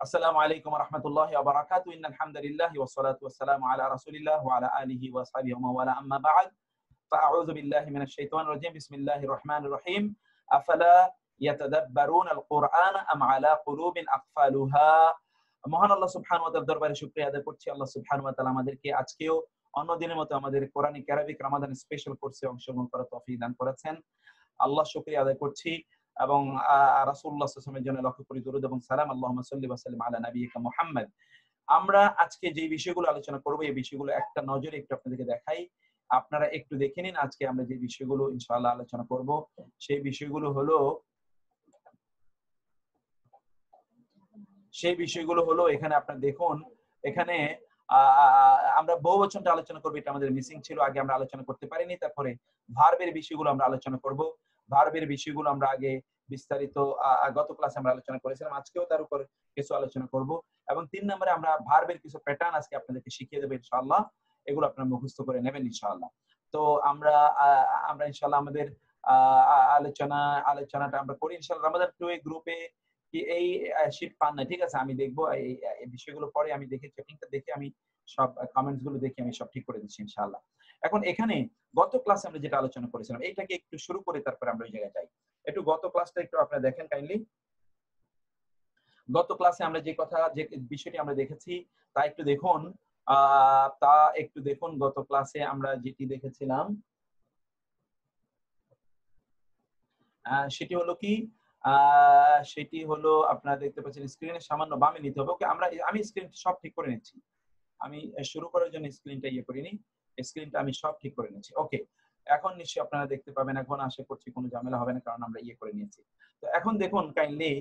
আসসালামু আলাইকুম ওয়া রাহমাতুল্লাহি ওয়া বারাকাতুহু ইন্নাল হামদালিল্লাহি ওয়াস সালাতু ওয়াস সালামু আলা রাসূলিল্লাহ ওয়া আলা আলিহি ওয়া আসহাবিহি ওয়া মাওয়ালা আম্মা বা'দ ফাআউযু বিল্লাহি মিনাশ শাইতানির রাজীম বিসমিল্লাহির রহমানির রহিম আফালা ইয়াতাদাব্বারুনাল কুরআনা আম আলা কুলুবিন আকফালুহা। মহান আল্লাহ সুবহানাহু ওয়া তাআলার দরবারে শুকরিয়া আদায় করছি। আল্লাহ সুবহানাহু ওয়া তাআলা আমাদেরকে আজকেও অন্য দিনের মতো আমাদের কোরআনিক আরবিক রমাদান স্পেশাল কোর্সে অংশগ্রহণ করার তৌফিক দান করেছেন। আল্লাহ শুকরিয়া আদায় করছি এবং রাসূলুল্লাহ সাল্লাল্লাহু আলাইহি ওয়াসাল্লামের জন্য লক্ষ কোটি দরুদ এবং সালাম। আল্লাহুম্মা সাল্লি ওয়া সাল্লিম আলা নাবিয়িকা মুহাম্মদ। আমরা আজকে যে বিষয়গুলো আলোচনা করব এই বিষয়গুলো একটা নজরে একটু আপনাদেরকে দেখাই, আপনারা একটু দেখে নিন। আজকে আমরা যে বিষয়গুলো ইনশাআল্লাহ আলোচনা করব সেই বিষয়গুলো হলো এখানে আপনারা দেখুন, এখানে আমরা বহুবচনটা আলোচনা করব, এটা আমাদের মিসিং ছিল, আগে আমরা আলোচনা করতে পারিনি। তারপরে ভার্বের বিষয়গুলো আমরা আলোচনা করব। ভার্বের বিষয়গুলো আমরা আগে বিস্তারিত গত ক্লাসে আমরা আলোচনা করেছিলাম, আজকেও তার উপর কিছু আলোচনা করব। এবং 3 নম্বরে আমরা ভার্বের কিছু প্যাটার্ন আজকে আপনাদেরকে শিখিয়ে দেব ইনশাআল্লাহ, এগুলো আপনারা মুখস্থ করে নেবেন ইনশাআল্লাহ। তো আমরা ইনশাআল্লাহ আমাদের আলোচনাটা আমরা করি ইনশাআল্লাহ। রমাদান 2 এর গ্রুপে কি এই শীট পান না, ঠিক আছে, আমি দেখবো এই বিষয়গুলো পরে, আমি দেখে চেকিংটা দেখে আমি সব কমেন্টস গুলো দেখে আমি সব ঠিক করে দিচ্ছি ইনশাআল্লাহ। এখন এখানে গত ক্লাসে আমরা যেটা আলোচনা করেছিলাম এইটাকে একটু শুরু করে তারপরে আমরা ওই জায়গায় যাই। একটু গত ক্লাসটা একটু আপনারা দেখেন কাইন্ডলি। গত ক্লাসে আমরা যে বিষয়টি আমরা দেখেছি তা একটু দেখুন। গত ক্লাসে আমরা যেটি দেখেছিলাম সেটি হলো কি, সেটি হলো আপনারা দেখতে পাচ্ছেন স্ক্রিনে সামান্য বামে নিতে হবে। ওকে, আমি স্ক্রিনটা সব ঠিক করে নিচ্ছি। আমি শুরু করার জন্য স্ক্রিনটা করিনি, স্ক্রিনটা আমি সব ঠিক করে নিচ্ছি। ওকে, এখন নিশ্চয়ই আপনারা দেখতে পাবেন। এখন আশা করছি কোনো ঝামেলা হবে না, কারণ আমরা করে নিয়েছি। তো এখন দেখুন কাইন্ডলি,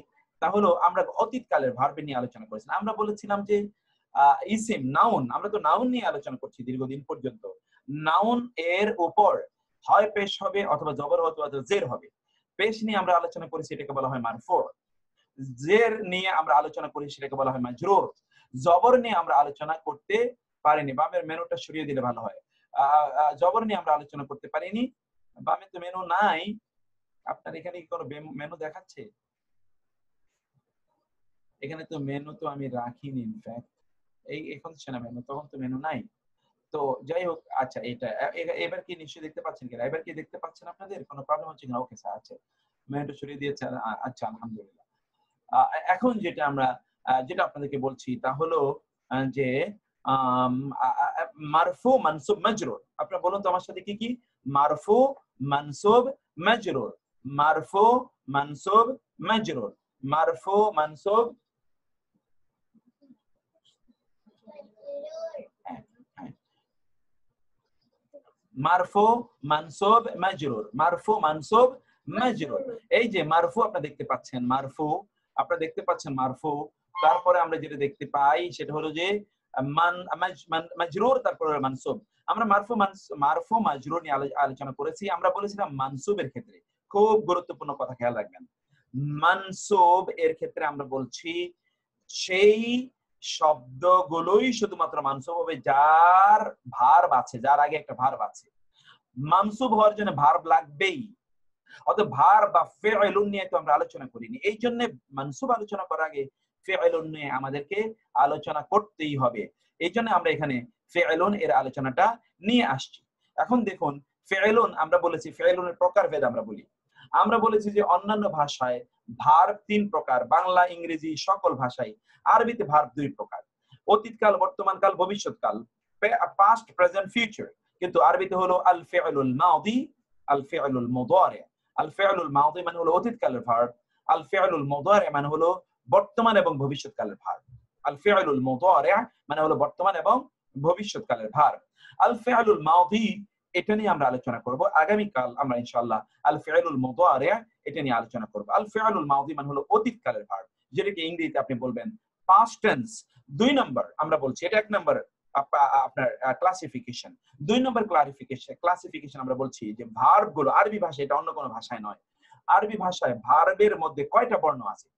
তাহলে আমরা অতীতকালের ভার্ব নিয়ে আলোচনা করেছিলাম। আমরা বলেছিলাম যে ইসিম, নাউন, আমরা তো নাউন নিয়ে আলোচনা করছি দীর্ঘদিন পর্যন্ত। নাউন এর উপর হয় পেশ হবে অথবা জবর হবে অথবা জের হবে। পেশ নিয়ে আমরা আলোচনা করেছি, এটাকে বলা হয় মারফু। জের নিয়ে আমরা আলোচনা করি, সেটাকে বলা হয় মাজরুর। জবর নিয়ে আমরা আলোচনা করতে পারিনি, বামের মেনুটা সরিয়ে দিলে ভালো হয়। জবর নিয়ে আমরা আলোচনা করতে পারিনি, বামে তো মেনু নাই। আপনার এখানে কি কোনো মেনু দেখাচ্ছে? এখানে তো মেনু তো আমি রাখিনি, ইনফ্যাক্ট এখন না মেনু, তখন তো মেনু নাই। তো যাই হোক, আচ্ছা, এবার কি নিশ্চয়ই দেখতে পাচ্ছেন কিনা? এবার কি দেখতে পাচ্ছেন? আপনাদের কোনো প্রবলেম হচ্ছে কিনা? ওকে স্যার, আচ্ছা, মেনুটা সরিয়ে দিয়েছে, আচ্ছা আলহামদুলিল্লাহ। এখন যেটা আপনাদেরকে বলছি তা হলো যে মারফু মানসুব মাজরুর। আপনারা বলুন তো আমার সাথে কি কি? মারফু মানসুব মাজরুর, মারফু মানসুব মাজরুর, মারফু মানসুব মারফু মানসুব মাজরুর, মারফু মানসুব মাজরুর। এই যে মারফু আপনারা দেখতে পাচ্ছেন, মারফু, তারপরে আমরা যেটা দেখতে পাই সেটা হলো যে মাজরুর, তারপরে মানসুব। আমরা মারফু মাজরুর নিয়ে আলোচনা করেছি। আমরা বলেছিলাম মানসুবের ক্ষেত্রে খুব গুরুত্বপূর্ণ কথা খেয়াল রাখবেন। মানসুব এর ক্ষেত্রে আমরা বলছি সেই শব্দগুলোই শুধুমাত্র মানসুব হবে যার ভার্ব আছে, যার আগে একটা ভার্ব আছে। মানসুব হওয়ার জন্য ভার্ব লাগবেই। অতএব ভার্ব বা ফিউলুন নিয়ে তো আমরা আলোচনা করিনি, এই জন্য মানসুব আলোচনা করার আগে ফিউলুন নিয়ে আমাদেরকে আলোচনা করতেই হবে। এই জন্য আমরা এখানে ফিউলুন এর আলোচনাটা নিয়ে আসছি। এখন দেখুন, ফিউলুন আমরা বলেছি, ফিউলুনের প্রকারভেদ আমরা বলেছি যে অন্যান্য ভাষায় ভার্ব 3 প্রকার, বাংলা, ইংরেজি, সকল ভাষায়। আরবিতে ভার্ব 2 প্রকার, অতীতকাল, বর্তমানকাল, ভবিষ্যৎকাল, পাস্ট, প্রেজেন্ট, ফিউচার। কিন্তু আরবিতে হলো আল ফিউলুল মাদি, আল ফিউলুল মুদারি। আল ফিউলুল মাদি মানে হলো অতীতকালের ভার্ব, আল ফিউলুল মুদারি মানে হলো বর্তমান এবং ভবিষ্যৎকালের ভার্ব। আল ফিউলুল মুদারি মানে হলো বর্তমান এবং ভবিষ্যৎকালের ভার্ব। আল ফিউলুল মাদি এটা নিয়ে আমরা আলোচনা করব আগামীকাল। আমরা ইনশাআল্লাহ আল ফিউলুল মুদারি এটা নিয়ে আলোচনা করব। আল ফিউলুল মাদি মানে হলো অতীতকালের ভার্ব, যেটাকে ইংরেজিতে আপনি বলবেন পাস্ট টেন্স। 2 নম্বর আমরা বলছি, এটা 1 নম্বর আপনার ক্লাসিফিকেশন। 2 নম্বর ক্লাসিফিকেশন আমরা বলছি যে ভার্ব গুলো আরবি ভাষায়, এটা অন্য কোনো ভাষায় নয়, আরবি ভাষায় ভার্বের মধ্যে কয়টা বর্ণ আছে?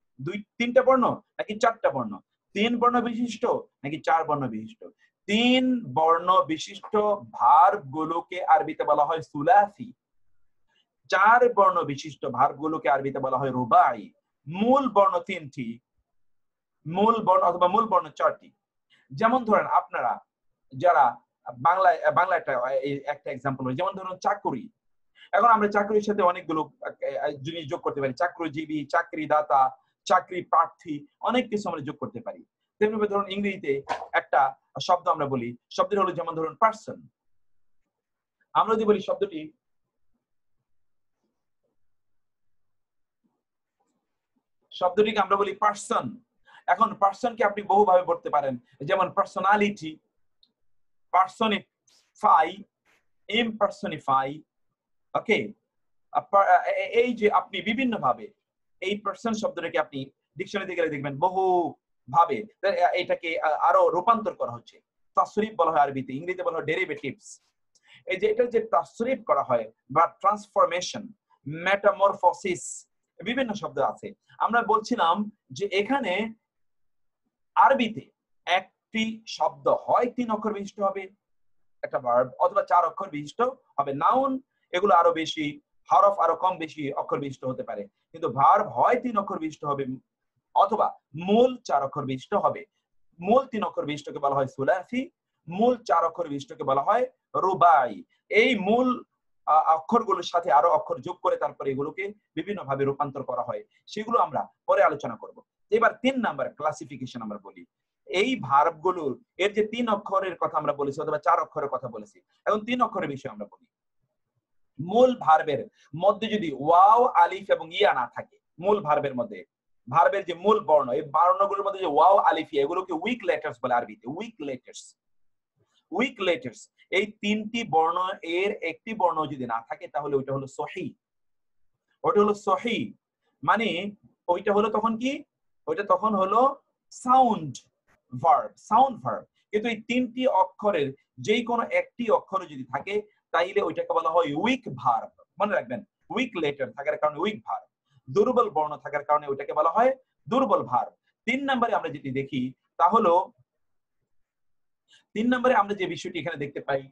3টা বর্ণ নাকি 4টা বর্ণ? 3 বর্ণ বিশিষ্ট নাকি 4 বর্ণ বিশিষ্ট? 3 বর্ণ বিশিষ্ট ভার্ব গুলোকে আরবিতে বলা হয় সুলাসি। 4 বর্ণ বিশিষ্ট ভার্ব গুলোকে আরবিতে বলা হয় রুবাই। মূল বর্ণ 3টি, মূল বর্ণ অথবা মূল বর্ণ 4টি। যেমন ধরেন আপনারা যারা বাংলা একটা এক্সাম্পল, যেমন ধরুন চাকুরি। এখন আমরা চাকরির সাথে অনেকগুলো জিনিস যোগ করতে পারি, চাকরিজীবী, চাকরিদাতা, চাকরি প্রার্থী, অনেক কিছু আমরা যোগ করতে পারি। তেমনি ধরুন ইংরেজিতে একটা শব্দ আমরা বলি, শব্দটি হলো যেমন ধরুন পার্সন। আমরা যদি বলি শব্দটিকে আমরা বলি পার্সন। এখন পার্সনকে আপনি বহুভাবে পড়তে পারেন, যেমন পার্সোনালিটি, পার্সনিফাই, ইমপার্সনিফাই। ওকে, এই যে আপনি বিভিন্ন ভাবে এই পার্সন শব্দটাকে আপনি ডিকশনারিতে গেলে দেখবেন বহু ভাবে এটাকে আরো রূপান্তর করা হচ্ছে। তাসরিফ বলা হয় আরবিতে, ইংরেজিতে বলা হয় ডেরিভেটিভস। এই যে এটা যে তাসরিফ করা হয় বা ট্রান্সফরমেশন, মেটামরফোসিস, বিভিন্ন শব্দ আছে। আমরা বলছিলাম যে এখানে আরবিতে একটি শব্দ হয় 3 অক্ষর বিশিষ্ট হবে একটা ভার্ব, অথবা 4 অক্ষর বিশিষ্ট হবে নাউন। এগুলো আরো বেশি, হরফ আরো কম বেশি অক্ষর বিশিষ্ট হতে পারে, কিন্তু ভার্ব হয় 3 অক্ষর বিশিষ্ট হবে, অথবা মূল 4 অক্ষর বিশিষ্ট হবে। মূল 3 অক্ষর বিশিষ্টকে বলা হয় সুলাসি, মূল 4 অক্ষর বিশিষ্টকে বলা হয় রুবাই। এই মূল অক্ষরগুলোর সাথে আরো অক্ষর যোগ করে তারপরে এগুলোকে বিভিন্ন ভাবে রূপান্তর করা হয়, সেগুলো আমরা পরে আলোচনা করব। এবার 3 নাম্বার ক্লাসিফিকেশন আমরা বলি। এই ভার্বগুলোর এর যে 3 অক্ষরের কথা আমরা বলেছি অথবা 4 অক্ষরের কথা বলেছি, এখন 3 অক্ষরের বিষয়ে আমরা বলি। মূল ভার্বের মধ্যে যদি ওয়াও, আলিফ এবং ইয়া না থাকে, মূল ভার্বের মধ্যে, ভার্বের যে মূল বর্ণ, এই বর্ণগুলোর মধ্যে যে ওয়াও, আলিফ, ইয়া, এগুলোকে উইক লেটার্স বলে আরবিতে, উইক লেটার্স। উইক লেটার্স, এই 3টি বর্ণ এর একটি বর্ণ যদি না থাকে তাহলে ওইটা হলো সহি। ওইটা হলো সহি, মানে ওইটা হলো তখন কি, ওইটা তখন হলো সাউন্ড ভার্ব, সাউন্ড ভার্ব। কিন্তু এই 3টি অক্ষরের যেই কোনো একটি অক্ষর যদি থাকে তাইলে ওইটাকে বলা হয় উইক ভার্ব। মনে রাখবেন, উইক লেটার থাকার কারণে উইক ভার্ব, দুর্বল বর্ণ থাকার কারণে ওইটাকে বলা হয় দুর্বল ভার্ব। 3 নম্বরে আমরা যেটি দেখি তা হলো, 3 নম্বরে আমরা যে বিষয়টি এখানে দেখতে পাই,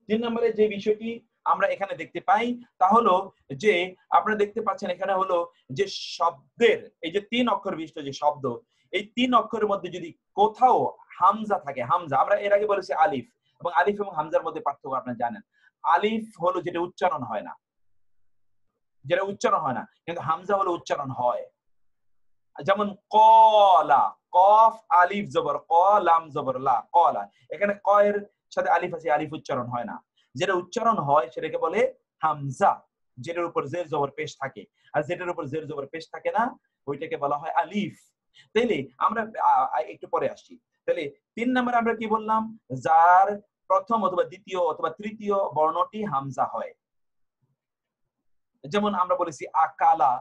3 নম্বরে যে বিষয়টি আমরা এখানে দেখতে পাই তা হলো যে আপনারা দেখতে পাচ্ছেন এখানে হলো যে শব্দের এই যে 3 অক্ষর বিশিষ্ট যে শব্দ, এই 3 অক্ষরের মধ্যে যদি কোথাও হামজা থাকে, হামজা আমরা এর আগে বলেছি আলিফ, এবং আলিফ এবং হামজার মধ্যে পার্থক্য আপনারা জানেন। আলিফ হলো যেটা উচ্চারণ হয় না, যেটা উচ্চারণ হয় না, কিন্তু হামজা হলো উচ্চারণ হয়। যেমন কলা, কফ আলিফ জবর ক, লাম জবর লা, কলা। এখানে ক এর সাথে আলিফ আছে, আলিফ উচ্চারণ হয় না। যেটা উচ্চারণ হয় সেটাকে বলে হামজা, যেটার উপর জের জবর পেশ থাকে। আর যেটার উপর জের জবর পেশ থাকে না ওইটাকে বলা হয় আলিফ। তাইলে আমরা একটু পরে আসছি। তাহলে 3 নম্বরে আমরা কি বললাম, যার প্রথম অথবা দ্বিতীয় অথবা তৃতীয় বর্ণটি হামজা হয়। যেমন আমরা বলেছি আকালা,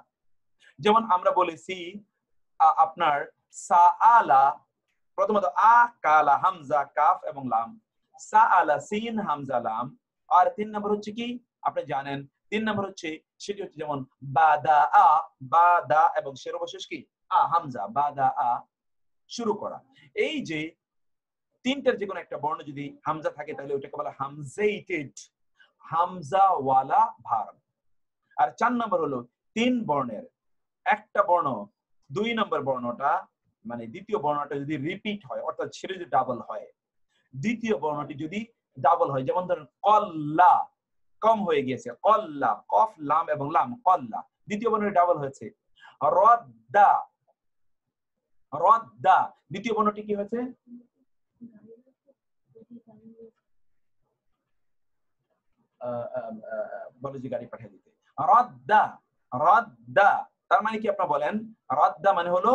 যেমন আমরা বলেছি আপনার সাআলা, প্রথমত আ কালা হামজা কাফ এবং লাম, সাআলা সিন হামজা লাম। আর 3 নম্বর হচ্ছে কি আপনি জানেন, 3 নম্বর হচ্ছে সেটি হচ্ছে যেমন বাদা আ, বাদা এবং সর্বশেষ কি আ, হামজা, বাদা আ, শুরু করা। এই যে 3টার যে কোনো একটা বর্ণ যদি হামজা থাকে তাহলে ওটাকে বলা হামজাইটেড, হামজা ওয়ালা ভার্ব। আর 4 নম্বর হলো 3 বর্ণের একটা বর্ণ 2 নম্বর বর্ণটা মানে দ্বিতীয় বর্ণটা যদি রিপিট হয়, অর্থাৎ সেটা যদি ডাবল হয়, দ্বিতীয় বর্ণটি যদি ডাবল হয়, যেমন ধরেন কল্লা, কম হয়ে গিয়েছে, কল্লা, কফ লাম এবং লাম, কল্লা, দ্বিতীয় বর্ণটি ডাবল হয়েছে। রদ্দা, রদ্দা, দ্বিতীয় বর্ণটি কি হয়েছে, বলে যে গাড়ি পাঠিয়ে দিতে, রদ্দা, রদ্দা, তার মানে কি আপনারা বলেন, রদ্দা মানে হলো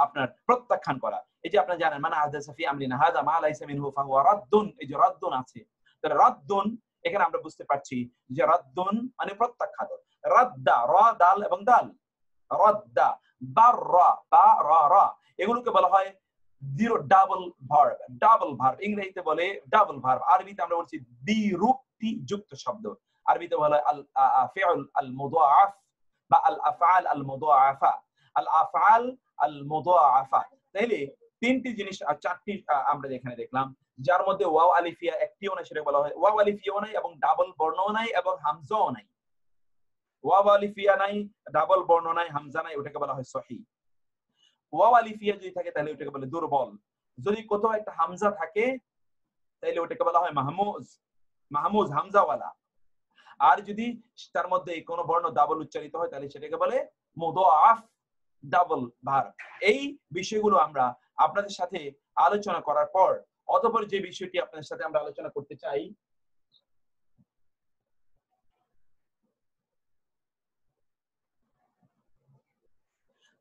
আপনার প্রত্যাখ্যান করা। এই যে আপনারা জানেন মানে আহদাসা ফি আমরিনা হাযা মা লাইসা মিনহু ফাহুয়া রাদ্দুন, এই যে রাদ্দুন আছে, তাহলে রাদ্দুন এখানে আমরা বুঝতে পারছি যে রাদ্দুন মানে প্রত্যাখ্যান। রাদ্দা, রা দাল এবং দাল, রাদ্দা, বাররা, বা রা রা, এগুলোকে বলা হয় zero double verb, double verb, ইংরেজিতে বলে ডাবল ভার্ব, আরবিতে আমরা বলছি দ্বিরুক্তি যুক্ত শব্দ, আরবিতে বলা হয় আল ফিউল আল মুদাআফ বা আল আফআল আল মুদাআফা, আল আফআল আল মুদাআফা। তাইলে 3টি জিনিস, 4টি আমরা এখানে দেখলাম, যার মধ্যে ওয়াও আলিফিয়া একটিও নাই, সেটা বলা হয় ওয়াও আলিফিয়াও নাই এবং ডাবল বর্ণও নাই এবং হামজাও নাই। ওয়াও আলিফিয়া নাই, ডাবল বর্ণ নাই, হামজা নাই, ওটাকে বলা হয় সহিহ। ওয়াও আলিফিয়া যদি থাকে তাহলে ওটাকে বলে দুর্বল। যদি কোথাও একটা হামজা থাকে তাহলে ওটাকে বলা হয় মাহমুজ, মাহমুজ হামজাওয়ালা। আর যদি তার মধ্যে কোনো বর্ণ ডাবল উচ্চারিত হয় তাহলে সেটাকে বলে মুদাআফ, ডাবল ভার্ব। এই বিষয়গুলো আমরা আপনাদের সাথে আলোচনা করার পর অতঃপর যে বিষয়টি আপনাদের সাথে আমরা আলোচনা করতে চাই,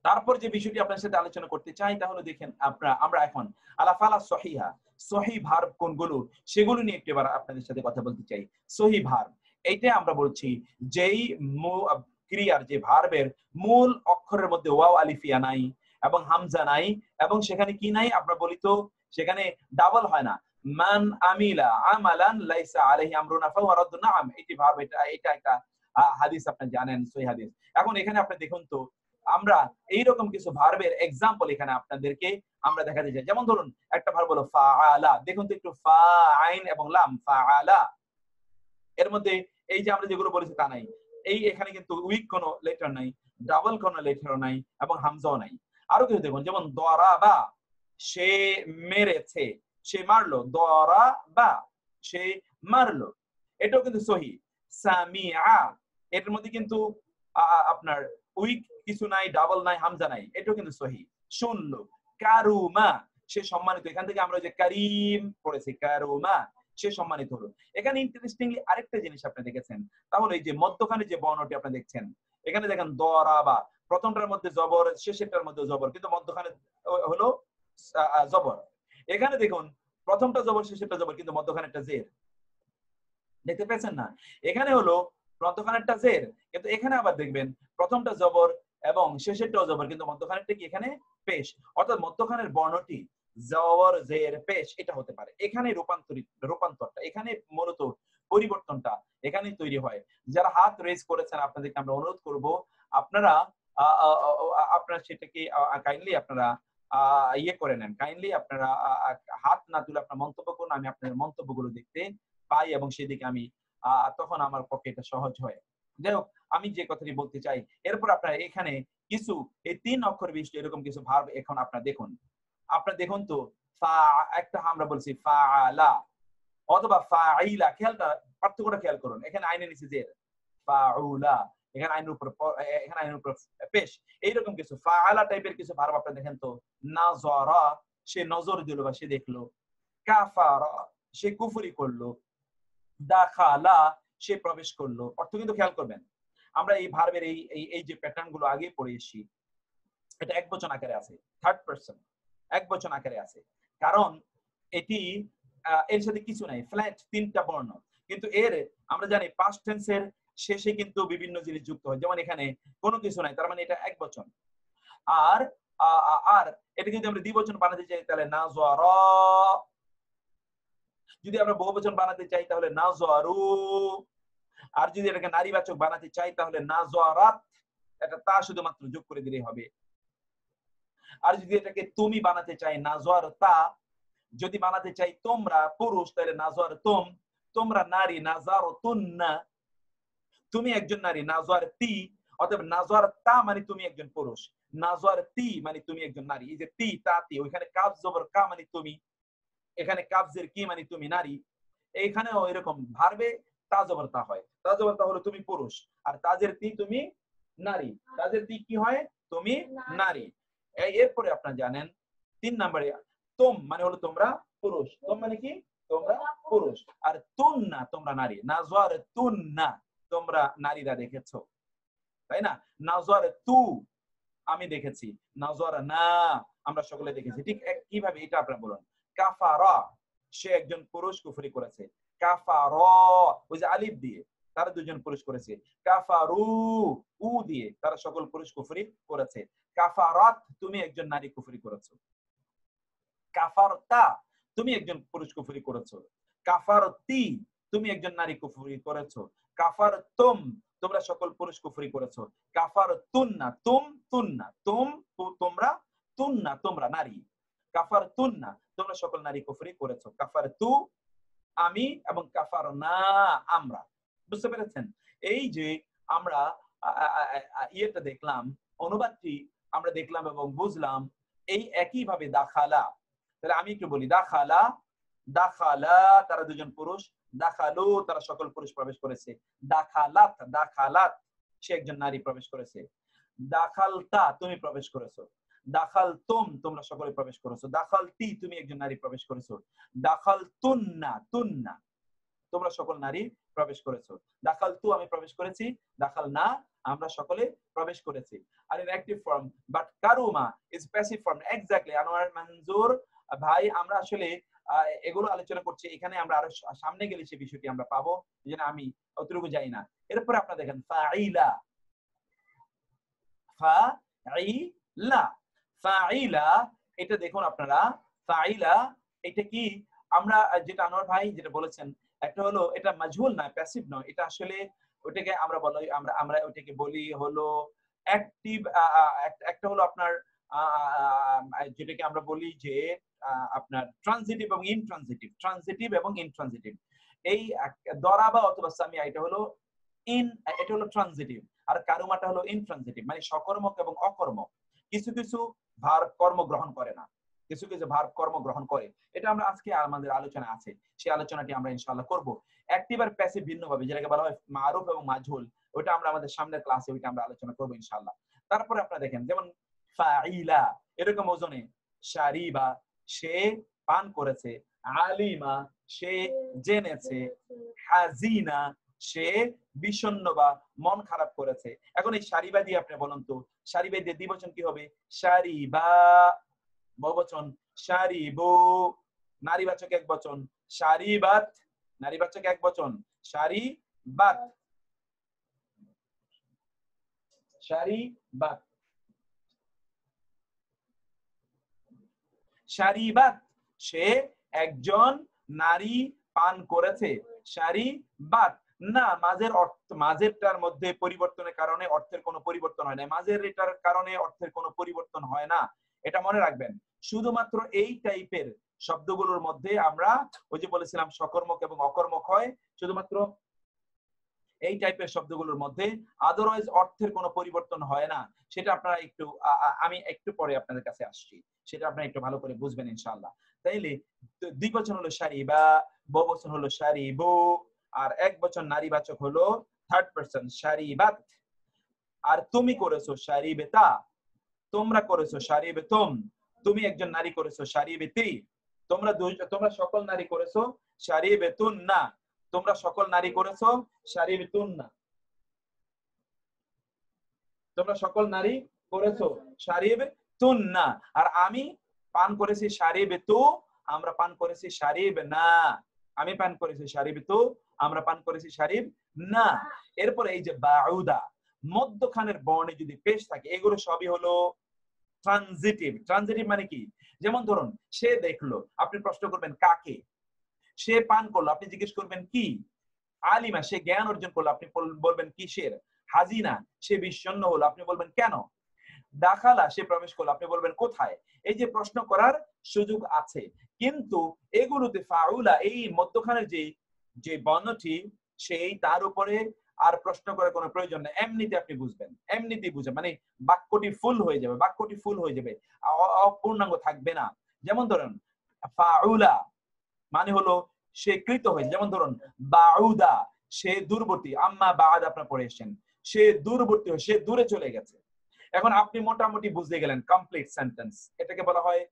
তারপর যে বিষয়টি আপনার সাথে আলোচনা করতে চাই তাহলে দেখেন আমরা এখন আলাফালা সহিহা, সহি ভার্ব কোনগুলো সেগুলো নিয়ে একটু এবার আপনাদের সাথে কথা বলতে চাই। সহি ভার্ব এইটা আমরা বলছি যেই ক্রিয়ার, যে ভার্বের মূল অক্ষরের মধ্যে ওয়াও আলিফিয়া নাই এবং হামজা নাই এবং সেখানে কি নাই আমরা বলি তো, সেখানে ডাবল হয় না। মান আমিলা আমালান লাইসা আলাইহি আমরুনা ফাহুয়া রাদ্দুন, নাম এটি ভার্ব, এটা একটা হাদিস আপনি জানেন, সহিহ হাদিস। এখন এখানে আপনি দেখুন তো আমরা এইরকম কিছু ভার্বের এক্সাম্পল এখানে আপনাদেরকে আমরা দেখাতে চাই। যেমন ধরুন একটা ভার্ব হলো ফাআলা, দেখুন তো একটু ফা আইন এবং লাম, ফাআলা এর মধ্যে এই যে আমরা যেগুলো বলেছি তা নাই। এই এখানে কিন্তু উইক কোনো লেটার নাই, ডাবল কোনো লেটার নাই এবং হামজাও নাই। আরো কিছু দেখুন, যেমন দরাবা, সে মেরেছে, সে মারলো, দরাবা সে মারলো, এটাও কিন্তু সহি। সামিআ এটার মধ্যে কিন্তু আপনার উইক কিছু নাই, ডাবল নাই, হামজা নাই, এটাও কিন্তু সহি। শুনলো, কারুমা সে সম্মানিত, এখান থেকে আমরা যে কারিম পড়েছি, কারুমা সে সম্মানিত হলো। এখানে ইন্টারেস্টিংলি আরেকটা জিনিস আপনি দেখেছেন, তাহলে এই যে মধ্যখানে যে বর্ণটি আপনি দেখছেন, এখানে দেখেন দরাবা, প্রথমটার মধ্যে জবর, শেষেরটার মধ্যে জবর, কিন্তু মধ্যখানে হলো জবর। এখানে দেখুন প্রথমটা জবর, শেষেরটা জবর, কিন্তু মধ্যখানে একটা জের, দেখতে পেয়েছেন না? এখানে হলো প্রথমখানে একটা জের, কিন্তু এখানে আবার দেখবেন প্রথমটা জবর এবং শেষেরটাও জবর, কিন্তু মধ্যখানেরটা কি এখানে পেশ, অর্থাৎ মধ্যখানের বর্ণটি জবর জের পেশ এটা হতে পারে। এখানে রূপান্তরটা, এখানে মূলত পরিবর্তনটা এখানেই তৈরি হয়। যারা হাত রেজ করেছেন আপনাদেরকে আমরা অনুরোধ করব, আপনারা আপনারা সেটাকে কাইন্ডলি আপনারা ইয়ে করে নেন, কাইন্ডলি আপনারা হাত না তুলে আপনার মন্তব্য করুন, আমি আপনার মন্তব্যগুলো দেখতে পাই এবং সেদিকে আমি তখন আমার পক্ষে এটা সহজ হয়। যাই হোক, আমি যে কথাটি বলতে চাই, এরপর আপনারা এখানে কিছু এই 3 অক্ষর বিশিষ্ট এরকম কিছু ভার্ব এখন আপনারা দেখুন। আপনারা দেখুন তো একটা আমরা বলছি ফাআলা অথবা ফাইলা, পার্থক্যটা খেয়াল করুন। এখানে আইনের নিচে জের, ফাউলা এখানে আইনের উপর পেশ। এইরকম কিছু ফাআলা টাইপের কিছু ভার্ব আপনারা দেখেন তো, নাযারা সে নজর দিল বা সে দেখলো, কাফারা সে কুফরি করলো, দাখালা সে প্রবেশ করলো। অর্থ কিন্তু খেয়াল করবেন, আমরা এই ভার্বের এই যে প্যাটার্ন গুলো আগে পড়ে এসেছি, এটা একবচন আকারে আছে, থার্ড পারসন একবচন আকারে আছে, কারণ এটি এর সাথে কিছু নাই, ফ্ল্যাট 3টা বর্ণ। কিন্তু এর আমরা জানি পাস্ট টেন্সের শেষে কিন্তু বিভিন্ন জিনিস যুক্ত হয়, যেমন এখানে কোনো কিছু নাই, তার মানে এটা একবচন। আর আর এটা যদি আমরা দ্বিবচন বানাতে চাই তাহলে নাযারা, যদি আমরা বহুবচন বানাতে চাই তাহলে নাযারু, আর যদি এটাকে নারীবাচক বানাতে চাই তাহলে নাযারাত, এটা তা শুধুমাত্র যোগ করে দিলেই হবে। আর যদি এটাকে তুমি বানাতে চাই নাযারতা, যদি বানাতে চাই তোমরা পুরুষ তাহলে নাযারতুম, তোমরা নারী নাযারতুন্না, তুমি একজন নারী নাযারতি, অতএব নাযারতা মানে তুমি একজন পুরুষ, নাযারতি মানে তুমি একজন নারী। এই যে তি তাতি, ওইখানে কাফ জবর কা মানে তুমি, এখানে কাবজের কি মানে তুমি নারী। এইখানেও এরকম ভার্বে তা জবর তা হয়, তা জবর তা হলো তুমি পুরুষ, আর তাজের তি তুমি নারী, তাজের তি কি হয় তুমি নারী। এরপরে আপনারা জানেন 3 নম্বরে তোম মানে হলো তোমরা পুরুষ, তোম মানে কি তোমরা পুরুষ, আর তুন্না তোমরা নারী, নাজওয়ার তুন্না তোমরা নারীরা দেখেছো, তাই না? নাজওয়ার তু আমি দেখেছি, নাজওয়ার না আমরা সকলে দেখেছি। ঠিক কিভাবে এটা আপনারা বলুন। কাফারা সে একজন পুরুষ কুফরি করেছে, কাফারা ওই যে আলিফ দিয়ে তারা দুজন পুরুষ করেছে, কাফারু উ দিয়ে তারা সকল পুরুষ কুফরি করেছে, কাফারাত তুমি একজন নারী কুফরি করেছো, কাফারতা তুমি একজন পুরুষ কুফরি করেছো, কাফারতি তুমি একজন নারী কুফরি করেছো, কাফারতুম তোমরা সকল পুরুষ কুফরি করেছো, কাফারতুন্না তুন্না তোমরা, তুন্না তোমরা নারী, কাফারতুন্না তোমরা সকল নারী কুফরি করেছো, কাফারতু আমি এবং কাফারনা আমরা। বুঝতে পেরেছেন? এই যে আমরা ইয়েটা দেখলাম, অনুবাদটি আমরা দেখলাম এবং বুঝলাম এই একই ভাবে দাখালা। তাহলে আমি একটু বলি, দাখালা, দাখালা তারা দুজন পুরুষ, দাখালু তারা সকল পুরুষ প্রবেশ করেছে, দাখালাত, দাখালাত সে একজন নারী প্রবেশ করেছে, দাখালতা তুমি প্রবেশ করেছো, দাখালতুম তোমরা সকলে প্রবেশ করেছো, দাখালতি তুমি একজন নারী প্রবেশ করেছো, দাখালতুন্না তুন্না তোমরা সকল নারী প্রবেশ করেছো, দাখালতু আমি প্রবেশ করেছি, দাখালনা আমরা সকলে প্রবেশ করেছি। আর ইন অ্যাক্টিভ ফর্ম, বাট কারুমা is passive form. Exactly Anwar Manzoor ভাই, আমরা আসলে এগুলো আলোচনা করছি, এখানে আমরা আরো সামনে গেলে সেই বিষয়টি আমরা পাবো, যেন আমি অতটুকু যাই না। এরপরে আপনারা দেখেন ফাইলা, ফাইলা, ফাইলা এটা দেখুন আপনারা, ফাইলা এটা কি, আমরা যেটা আনোয়ার ভাই যেটা বলেছেন, একটা হলো এটা মাজহুল না, প্যাসিভ নয়, এটা আসলে ওটাকে আমরা বলি, আমরা ওটাকে বলি হলো অ্যাক্টিভ। একটা হলো আপনার যেটাকে আমরা বলি যে আপনার ট্রানজিটিভ এবং ইনট্রানজিটিভ, ট্রানজিটিভ এবং ইনট্রানজিটিভ। এই দরাবা অথবা সামিয়া এটা হলো এটা হলো ট্রানজিটিভ, আর কারুমাটা হলো ইনট্রানজিটিভ, মানে সকর্মক এবং অকর্মক। কিছু কিছু ভার্ব কর্ম গ্রহণ করে না, কিছু কিছু ভার্ব কর্ম গ্রহণ করে। এটা আমরা আজকে আমাদের আলোচনা আছে, সেই আলোচনাটি আমরা ইনশাআল্লাহ করব। অ্যাক্টিভ আর প্যাসিভ ভিন্নভাবে, যেটাকে বলা হয় মারুফ এবং মাজহুল, ওটা আমরা আমাদের সামনের ক্লাসে ওইটা আমরা আলোচনা করব ইনশাআল্লাহ। তারপরে আপনারা দেখেন যেমন ফাইলা এরকম ওজনে, শারিবা সে পান করেছে, আলিমা সে জেনেছে, হাজিনা সে বিষণ্ণ বা মন খারাপ করেছে। এখন এই শারিবা দিয়ে আপনি বলুন তো, শারিবা দিয়ে দ্বিবচন কি হবে? শারিবা, বহুবচন শারিবু, নারীবাচক এক বচন শারিবাত, নারীবাচক এক বচন শারিবাত, শারিবাত, শারিবাত সে একজন নারী পান করেছে, শারিবাত না, মাঝের অর্থ, মাঝেরটার মধ্যে পরিবর্তনের কারণে অর্থের কোনো পরিবর্তন হয় না, মাঝের এটার কারণে অর্থের কোনো পরিবর্তন হয় না, এটা মনে রাখবেন। শুধুমাত্র এই টাইপের শব্দগুলোর মধ্যে আমরা ওই যে বলেছিলাম সকর্মক এবং অকর্মক হয়, শুধুমাত্র এই টাইপের শব্দগুলোর মধ্যে, আদারওয়াইজ অর্থের কোনো পরিবর্তন হয় না। সেটা আপনারা একটু আমি একটু পরে আপনাদের কাছে আসছি, সেটা আপনারা একটু ভালো করে বুঝবেন ইনশাআল্লাহ। তাইলে দ্বিবচন হলো শারিবা, বহুবচন হলো শারিবু, আর এক বচন নারীবাচক হলো থার্ড পারসন শারিবাত। আর তুমি করেছো শারিবেতা, তোমরা করেছো শারিবেতুম, তুমি একজন নারী করেছো শারিবেতি, তোমরা সকল নারী করেছো শারিবেতুন্না, তোমরা সকল নারী করেছো শারিবেতুন্না, তোমরা সকল নারী করেছো শারিবেতুন্না। আর আমি পান করেছি শারিবেতু, আমরা পান করেছি শারিব না, আমি পান করেছি শারিবেতু, আমরা পান করেছি শারিব না। এরপরে এই যে বাউদা, মধ্যখানের বর্ণে যদি পেশ থাকে, এগুলো সবই হলো ট্রানজিটিভ। ট্রানজিটিভ মানে কি? যেমন ধরুন সে দেখলো, আপনি প্রশ্ন করবেন কাকে, সে পান করলো, আপনি জিজ্ঞেস করবেন কি, আলিমা সে জ্ঞান অর্জন করলো, আপনি বলবেন কিসের, হাজিনা সে বিষণ্ণ হলো, আপনি বলবেন কেন, দাখালা সে প্রবেশ করলো, আপনি বলবেন কোথায়। এই যে প্রশ্ন করার সুযোগ আছে, কিন্তু এগুলোতে ফাউলা এই মধ্যখানের যে বর্ণটি, সেই তার উপরে আর প্রশ্ন করার কোনো প্রয়োজন নেই, এমনিতে আপনি বুঝবেন, এমনিতেই বুঝবেন, মানে বাক্যটি ফুল হয়ে যাবে, বাক্যটি ফুল হয়ে যাবে, অপূর্ণাঙ্গ থাকবে না। যেমন ধরুন ফাউলা মানে হলো সে কৃত হয়েছে, যেমন ধরুন বাউদা সে দূরবর্তী, আম্মা বাদ আপনারা পড়ে এসেছেন, সে দূরবর্তী হয়ে সে দূরে চলে গেছে। এখন আপনি মোটামুটি বুঝতে গেলেন কমপ্লিট সেন্টেন্স, এটাকে বলা হয়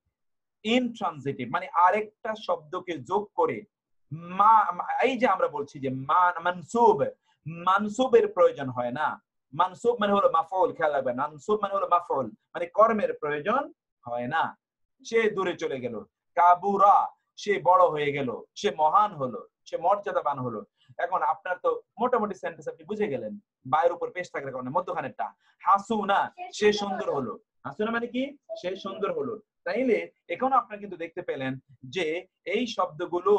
ইনট্রানজিটিভ, মানে আরেকটা শব্দকে যোগ করে এই যে আমরা বলছি যে মানসুব, মানসুবের প্রয়োজন হয় না, মানসুব মানে হলো মাফউল, খেয়াল রাখবেন, মানসুব মানে হলো মাফউল, মানে কর্মের প্রয়োজন হয় না। সে দূরে চলে গেল, কাবুরা সে বড় হয়ে গেল, সে মহান হলো, সে মর্যাদাবান হলো। এখন আপনার তো মোটামুটি সেন্টেন্স আপনি বুঝে গেলেন, বায়ের উপর পেশ থাকার কারণে মধ্যখানেরটা, হাসুনা সে সুন্দর হলো, হাসুনা মানে কি, সে সুন্দর হলো। তাইলে এখন আপনারা কিন্তু দেখতে পেলেন যে এই শব্দগুলো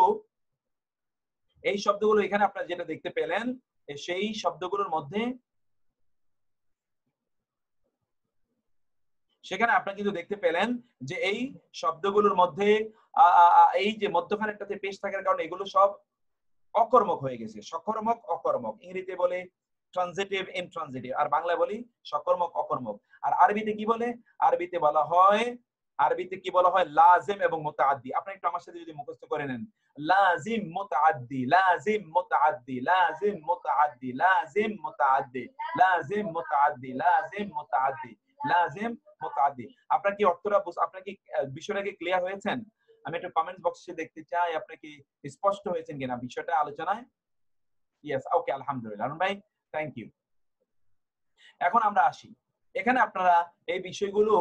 এখানে আপনারা যেটা দেখতে পেলেন, সেই শব্দগুলোর মধ্যে, সেখানে আপনারা কিন্তু দেখতে পেলেন যে এই শব্দগুলোর মধ্যে এই যে মধ্যখানেরটাতে পেশ থাকার কারণে এগুলো সব অকর্মক হয়ে গেছে, সকর্মক অকর্মক, ইংরেজিতে বলে ট্রানজিটিভ, ইনট্রানজিটিভ। আর বাংলায় বলি সকর্মক অকর্মক। আর আরবিতে কি বলে? আরবিতে বলা হয়, আরবিতে কি বলা হয়? লাজিম এবং মুতাআদ্দি। আপনি একটু আমার সাথে যদি মুখস্থ করে নেন, লাজিম মুতাআদ্দি, লাজিম মুতাআদ্দি, লাজিম মুতাআদ্দি, লাজিম মুতাআদ্দি, লাজিম মুতাআদ্দি, লাজিম মুতাআদ্দি, লাজিম মুতাআদ্দি। আপনার কি অর্থটা আপনার কি বিষয়টা কি ক্লিয়ার হয়েছেন? আমি একটু কমেন্টস বক্সে দেখতে চাই আপনি কি স্পষ্ট হয়েছেন কিনা বিষয়টা আলোচনায়। ইয়েস, ওকে, আলহামদুলিল্লাহ আরুন ভাই, থ্যাংক ইউ। এখন আমরা আসি এখানে, আপনারা এই বিষয়গুলো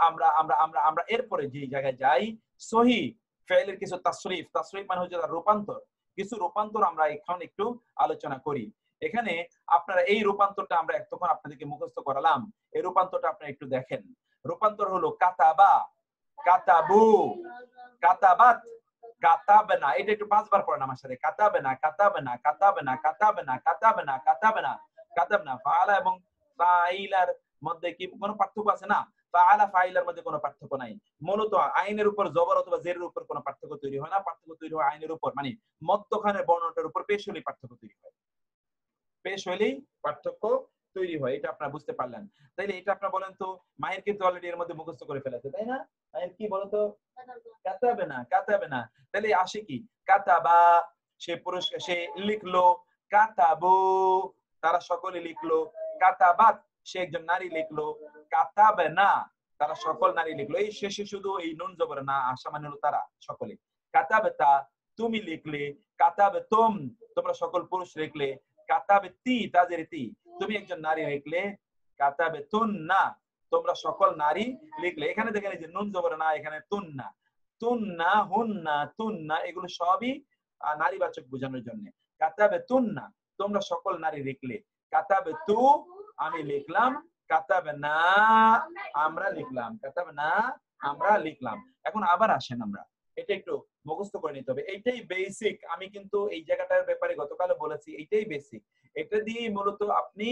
আমরা আমরা আমরা আমরা এরপরে যে জায়গায় যাই, সহি ফেলের কিছু তাসরিফ, তাসরিফ মানে হচ্ছে তার রূপান্তর, কিছু রূপান্তর আমরা এখন একটু আলোচনা করি। এখানে আপনারা এই রূপান্তরটা আমরা তখন আপনাদেরকে মুখস্থ করালাম, এই রূপান্তরটা আপনারা একটু দেখেন। রূপান্তর হলো কাতাবা, কাতাবু, কাতাবাত, কাতাবনা। এটা একটু 5 বার পড়েন আমার সাথে। কাতাবনা, কাতাবনা, কাতাবনা, কাতাবনা, কাতাবনা, কাতাবনা, কাতাবনা। ফাআলা এবং ফাইলার মধ্যে কি কোনো পার্থক্য আছে? না, ফাআলা ফাইলার মধ্যে কোনো পার্থক্য নাই। মূলত আইনের উপর জবর অথবা জেরের উপর কোনো পার্থক্য তৈরি হয় না, পার্থক্য তৈরি হয় আইনের উপর, মানে মধ্যখানের বর্ণটার উপর পেশ হলেই পার্থক্য তৈরি হয়, পেশ হলেই পার্থক্য তৈরি হয়। এটা আপনারা বুঝতে পারলেন? তাইলে এটা আপনারা বলেন তো, মায়ের কিন্তু অলরেডি এর মধ্যে মুখস্থ করে ফেলেছে, তাই না? মায়ের কি বলো তো? কাতাবে না, কাতাবে না। তাহলে আসে কি? কাতাবা, সে পুরুষ, সে লিখলো। কাতাবু, তারা সকলে লিখলো। কাতাবাত, সে একজন নারী লিখলো। কাতাবে না, তারা সকল নারী লিখলো। এই শেষে শুধু এই নুন জবর না আসা মানে হলো তারা সকলে। কাতাবেতা, তুমি লিখলে। কাতাবেতুম, তোমরা সকল পুরুষ লিখলে। কাতাবেতি, তাদের তি, তুমি একজন নারী লিখলে। কাতাবেতুন্না, তোমরা সকল নারী লিখলে। এখানে দেখেন এই যে নুন জবর না, এখানে তুন্না, তুন্না, হুন্না, তুন্না, এগুলো সবই নারীবাচক বোঝানোর জন্য। কাতাবেতুন্না, তোমরা সকল নারী লিখলে। কাতাবেতু, আমি লিখলাম। কাতাবনা, আমরা লিখলাম। কাতাবনা, আমরা লিখলাম। এখন আবার আসেন, আমরা এটা একটু মুখস্থ করে নিতে হবে। এইটাই বেসিক। আমি কিন্তু এই জায়গাটার ব্যাপারে গতকাল বলেছি, এইটাই বেসিক। এটা দিয়ে মূলত আপনি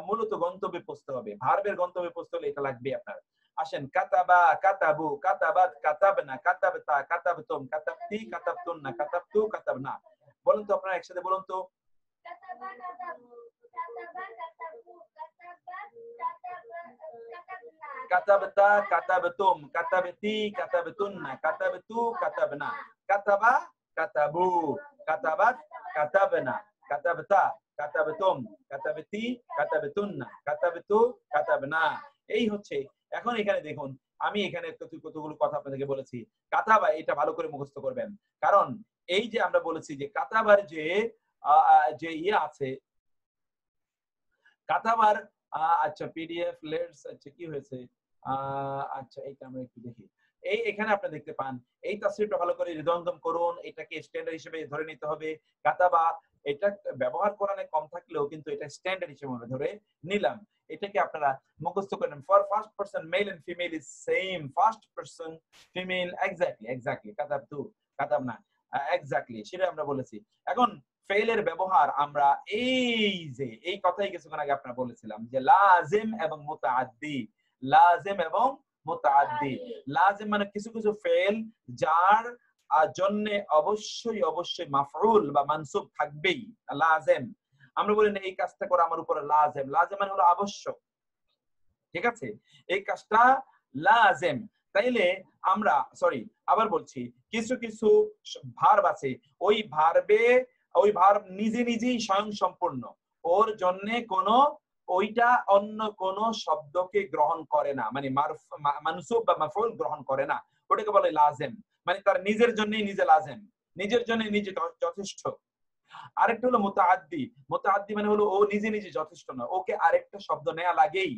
মূলত গন্তব্যে পৌঁছতে হবে। ভার্বের গন্তব্যে পৌঁছতে হলে এটা লাগবে আপনার। আসেন, কাতাবা, কাতাবু, কাতাবাত, কাতাবনা, কাতাবতা, কাতাবতুম, কাতাবতি, কাতাবতুন্না, কাতাবতু, কাতাবনা। বলুন তো আপনারা একসাথে বলুন তো। কাতাবতা, কাতাবতুম, কাতাবতি, কাতাবতুন্না, কাতাবতু, কাতাবনা। কাতাবা, কাতাবু, কাতাবাত, কাতাবনা, কাতাবতা, কাতাবতুম, কাতাবতি, কাতাবতুন্না, কাতাবতু, কাতাবনা। এই হচ্ছে। এখন এখানে দেখুন, আমি এখানে কতগুলো কথা আপনাদেরকে বলেছি। কাতাবা, এটা ভালো করে মুখস্থ করবেন, কারণ এই যে আমরা বলেছি যে কাতাবার যে যে ইয়ে আছে, কাতাবার, আচ্ছা পিডিএফ লেটস, আচ্ছা কি হয়েছে, আচ্ছা এইটা আমরা একটু দেখি। এই এখানে আপনি দেখতে পান, এই তাসরিফটা ভালো করে হৃদয়ঙ্গম করুন, এটাকে স্ট্যান্ডার্ড হিসেবে ধরে নিতে হবে। কাতাবা, এটা ব্যবহার কোরআনে কম থাকলেও কিন্তু এটা স্ট্যান্ডার্ড হিসেবে আমরা ধরে নিলাম। এটাকে আপনারা মুখস্থ করেন। For first person male and female is same, first person female, exactly exactly, কাতাবতু, কাতাবনা, এক্স্যাক্টলি সেটা আমরা বলেছি। এখন ফেলের ব্যবহার আমরা এই যে এই কথাই কিছুক্ষণ আগে আপনারা বলেছিলাম যে লাজিম এবং মুতাআদ্দি, লাজিম এবং মুতাআদ্দি। লাজিম মানে কিছু কিছু ফেল যার জন্য অবশ্যই অবশ্যই মাফউল বা মানসুব থাকবেই, লাজিম। আমরা বলি না এই কাজটা করা আমার উপরে লাজিম, লাজিম মানে হলো আবশ্যক, ঠিক আছে? এই কাজটা লাজিম। তাইলে আমরা আবার বলছি, কিছু কিছু ভার্ব আছে, ওই ভার্ব নিজে নিজেই স্বয়ং সম্পূর্ণ, ওর জন্য কোনো ওইটা অন্য কোন শব্দকে গ্রহণ করে না, মানে মানসুব বা মাফউল গ্রহণ করে না, ওটাকে বলে লাজিম। মানে তার নিজের জন্যই নিজে লাজিম, নিজের জন্য নিজে যথেষ্ট। আরেকটা হলো মুতাআদ্দি, মুতাআদ্দি মানে হলো ও নিজে নিজে যথেষ্ট না, ওকে আরেকটা শব্দ নেওয়া লাগেই,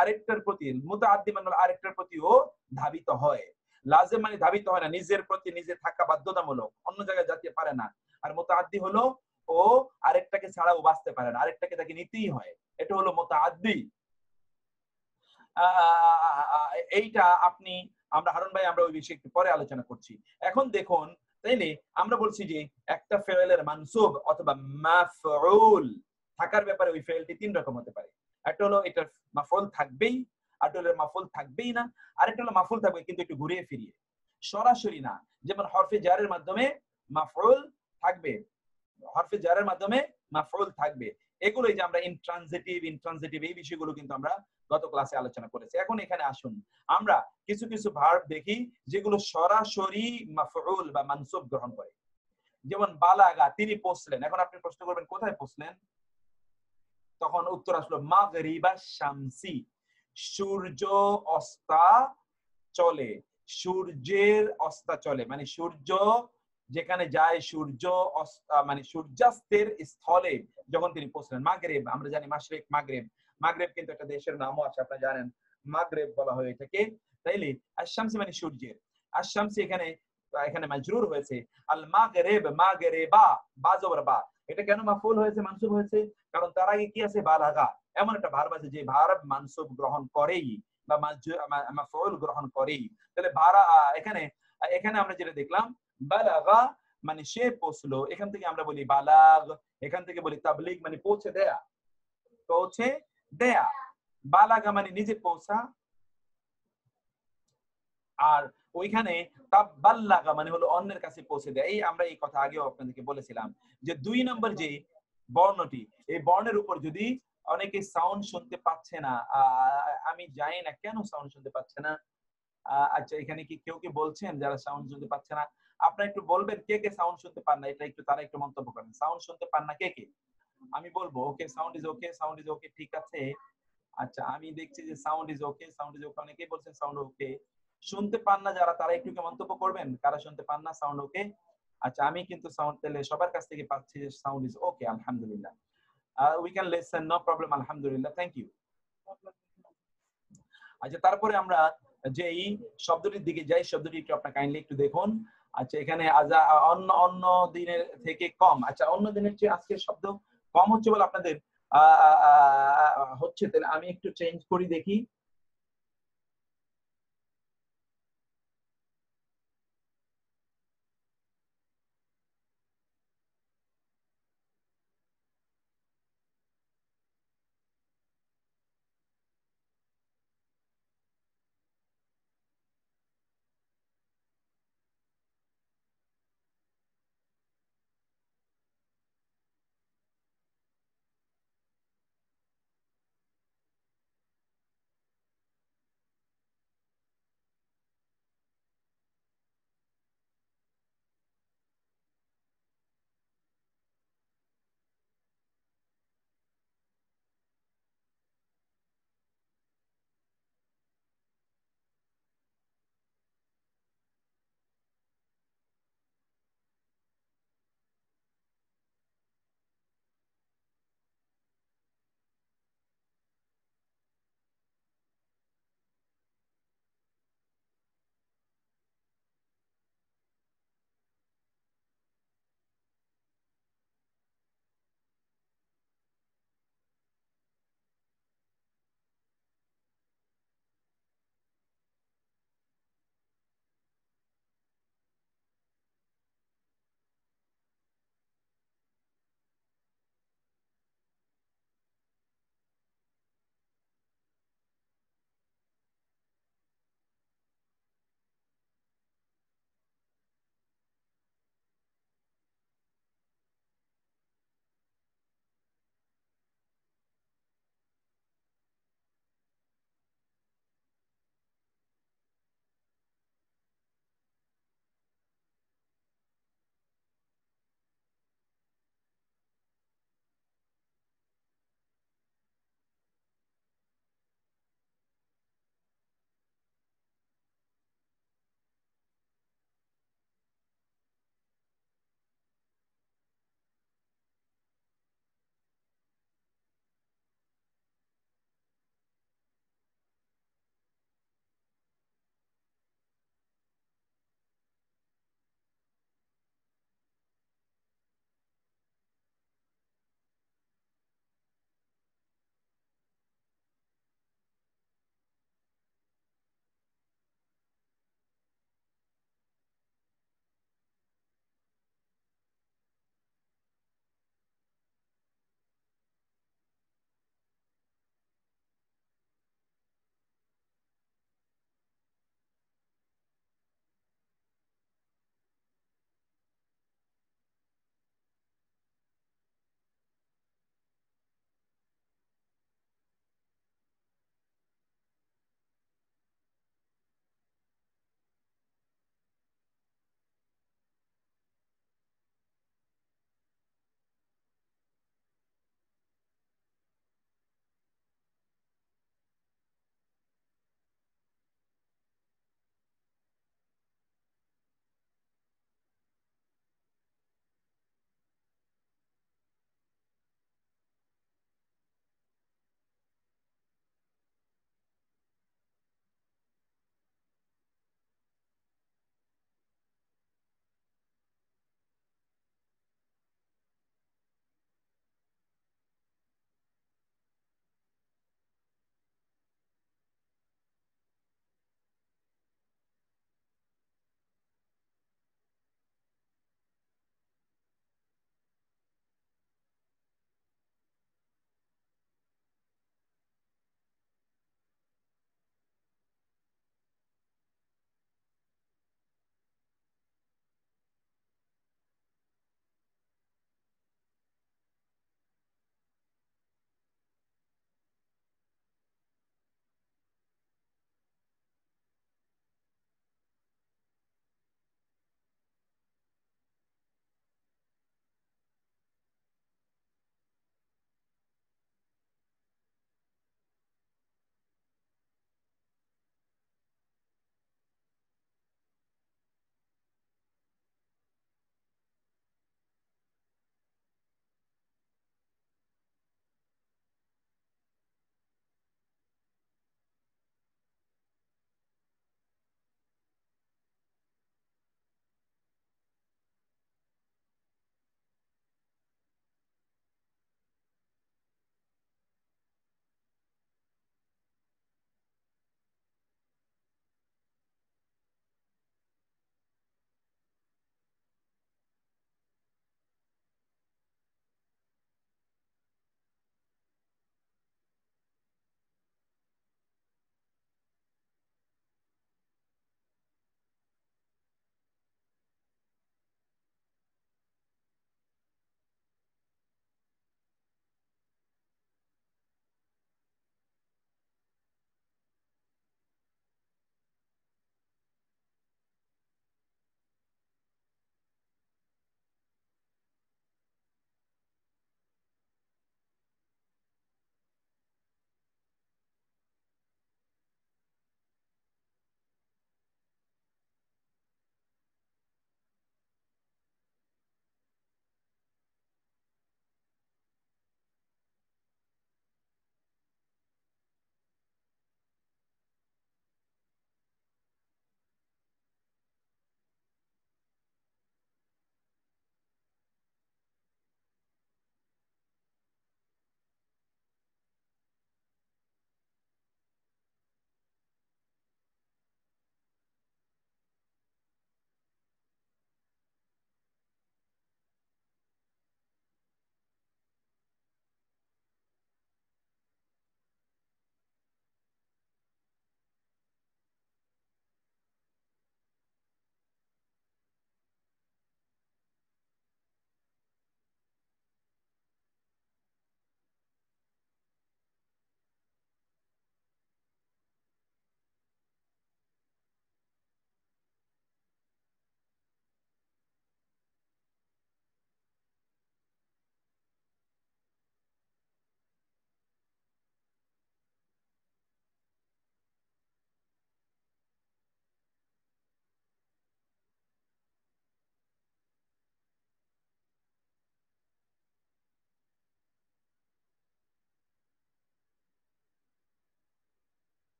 আরেকটার প্রতি। মুতাআদ্দি মানে হলো আরেকটার প্রতি ও ধাবিত হয়। লাজিম মানে ধাবিত হয় না, নিজের প্রতি নিজে থাকা বাধ্যতামূলক, অন্য জায়গায় যেতে পারে না। আর মুতাআদ্দি হলো ও আরেকটাকে ছাড়াও বাঁচতে পারে না, আরেকটাকে তাকে নিতেই হয়, এটা হলো মুতাআদ্দি। এইটা আমরা হারুন ভাই আমরা ওই বিষয়ে একটু পরে আলোচনা করছি। এখন দেখুন, তাইলে আমরা বলছি যে একটা ফেলের মানসুব অথবা মাফউল থাকার ব্যাপারে ওই ফেলটি 3 রকম হতে পারে। একটা হলো এটা মাফউল থাকবেই, আরেকটা হলো মাফউল থাকবেই না, আরেকটা হলো মাফউল থাকবে কিন্তু একটু ঘুরিয়ে ফিরিয়ে, সরাসরি না। যেমন হরফে জারের মাধ্যমে মাফউল থাকবে, হরফে জারের মাধ্যমে মাফউল থাকবে। এগুলোই যে আমরা ইন্ট্রানজিটিভ এই বিষয়গুলো কিন্তু আমরা গত ক্লাসে আলোচনা করেছি। এখন এখানে আসুন আমরা কিছু কিছু ভার্ব দেখি যেগুলো সরাসরি মাফউল বা মানসুব গ্রহণ করে। যেমন বালাগা, তিনি পৌঁছলেন। এখন আপনি প্রশ্ন করবেন কোথায় পৌঁছলেন, তখন উত্তর আসলো মাগরিবা শামসি, সূর্য অস্তা চলে। সূর্যের অস্তা চলে মানে সূর্য যেখানে যায়, সূর্য মানে সূর্যাস্তের স্থলে যখন তিনি পৌঁছলেন। মাগরিব আমরা জানি মাশরিক মাগরিব, মাগরিব কিন্তু একটা দেশের নামও আছে, আপনারা জানেন মাগরিব বলা হয় এটাকে, তাইলে আশ-শামসি মানে সূর্যের। আশ-শামসি এখানে এখানে মাজরুর হয়েছে। আল মাগরিব মাগরিবা, বা জবর বা। এটা কেন মাফউল হয়েছে মানসুব হয়েছে, কারণ তার আগে কি আছে, বালাগা। এমন একটা ভার্ব আছে যে ভার্ব মানসুব গ্রহণ করেই বা মাফউল গ্রহণ করেই। তাহলে এখানে এখানে আমরা যেটা দেখলাম বালাগা মানে সে পৌঁছলো, এখান থেকে আমরা বলি বালাগ, এখান থেকে বলি তাবলিগ মানে পৌঁছে দেয়া, পৌঁছে দেয়া। বালাগা মানে নিজে পৌঁছা, আর ওইখানে তাবাল্লাগা মানে হলো অন্যের কাছে পৌঁছে দেয়। এই আমরা এই কথা আগেও আপনাদেরকে বলেছিলাম যে 2 নম্বর যে বর্ণটি, এই বর্ণের উপর যদি অনেকে সাউন্ড শুনতে পাচ্ছে না, আমি জানি না কেন সাউন্ড শুনতে পাচ্ছে না। আচ্ছা এখানে কি কেউ কি বলছেন যারা সাউন্ড শুনতে পাচ্ছে না, আপনারা একটু বলবেন কে কে সাউন্ড শুনতে পান না, এটা একটু তারা একটু মন্তব্য করেন। সাউন্ড শুনতে পান না কে কে? আমি বলবো okay, sound is okay, sound is okay, ঠিক আছে। আচ্ছা আমি দেখছি যে sound is okay, sound is okay, অনেকেই বলছেন সাউন্ড ওকে। শুনতে পান না যারা, তারা একটু মন্তব্য করবেন কারা শুনতে পান না, সাউন্ড ওকে। আচ্ছা আমি কিন্তু সাউন্ড পেলে সবার কাছ থেকে পাচ্ছি যে সাউন্ড ইজ ওকে, আলহামদুলিল্লাহ। We can listen, no problem, আলহামদুলিল্লাহ, থ্যাংক ইউ। আচ্ছা তারপরে আমরা যে এই শব্দটির দিকে যাই, শব্দটি একটু আপনারা কাইন্ডলি একটু দেখুন। আচ্ছা এখানে অন্য অন্য দিনের থেকে কম, আচ্ছা অন্য দিনের চেয়ে আজকের শব্দ কম হচ্ছে বলে আপনাদের হচ্ছে, তাহলে আমি একটু চেঞ্জ করি দেখি।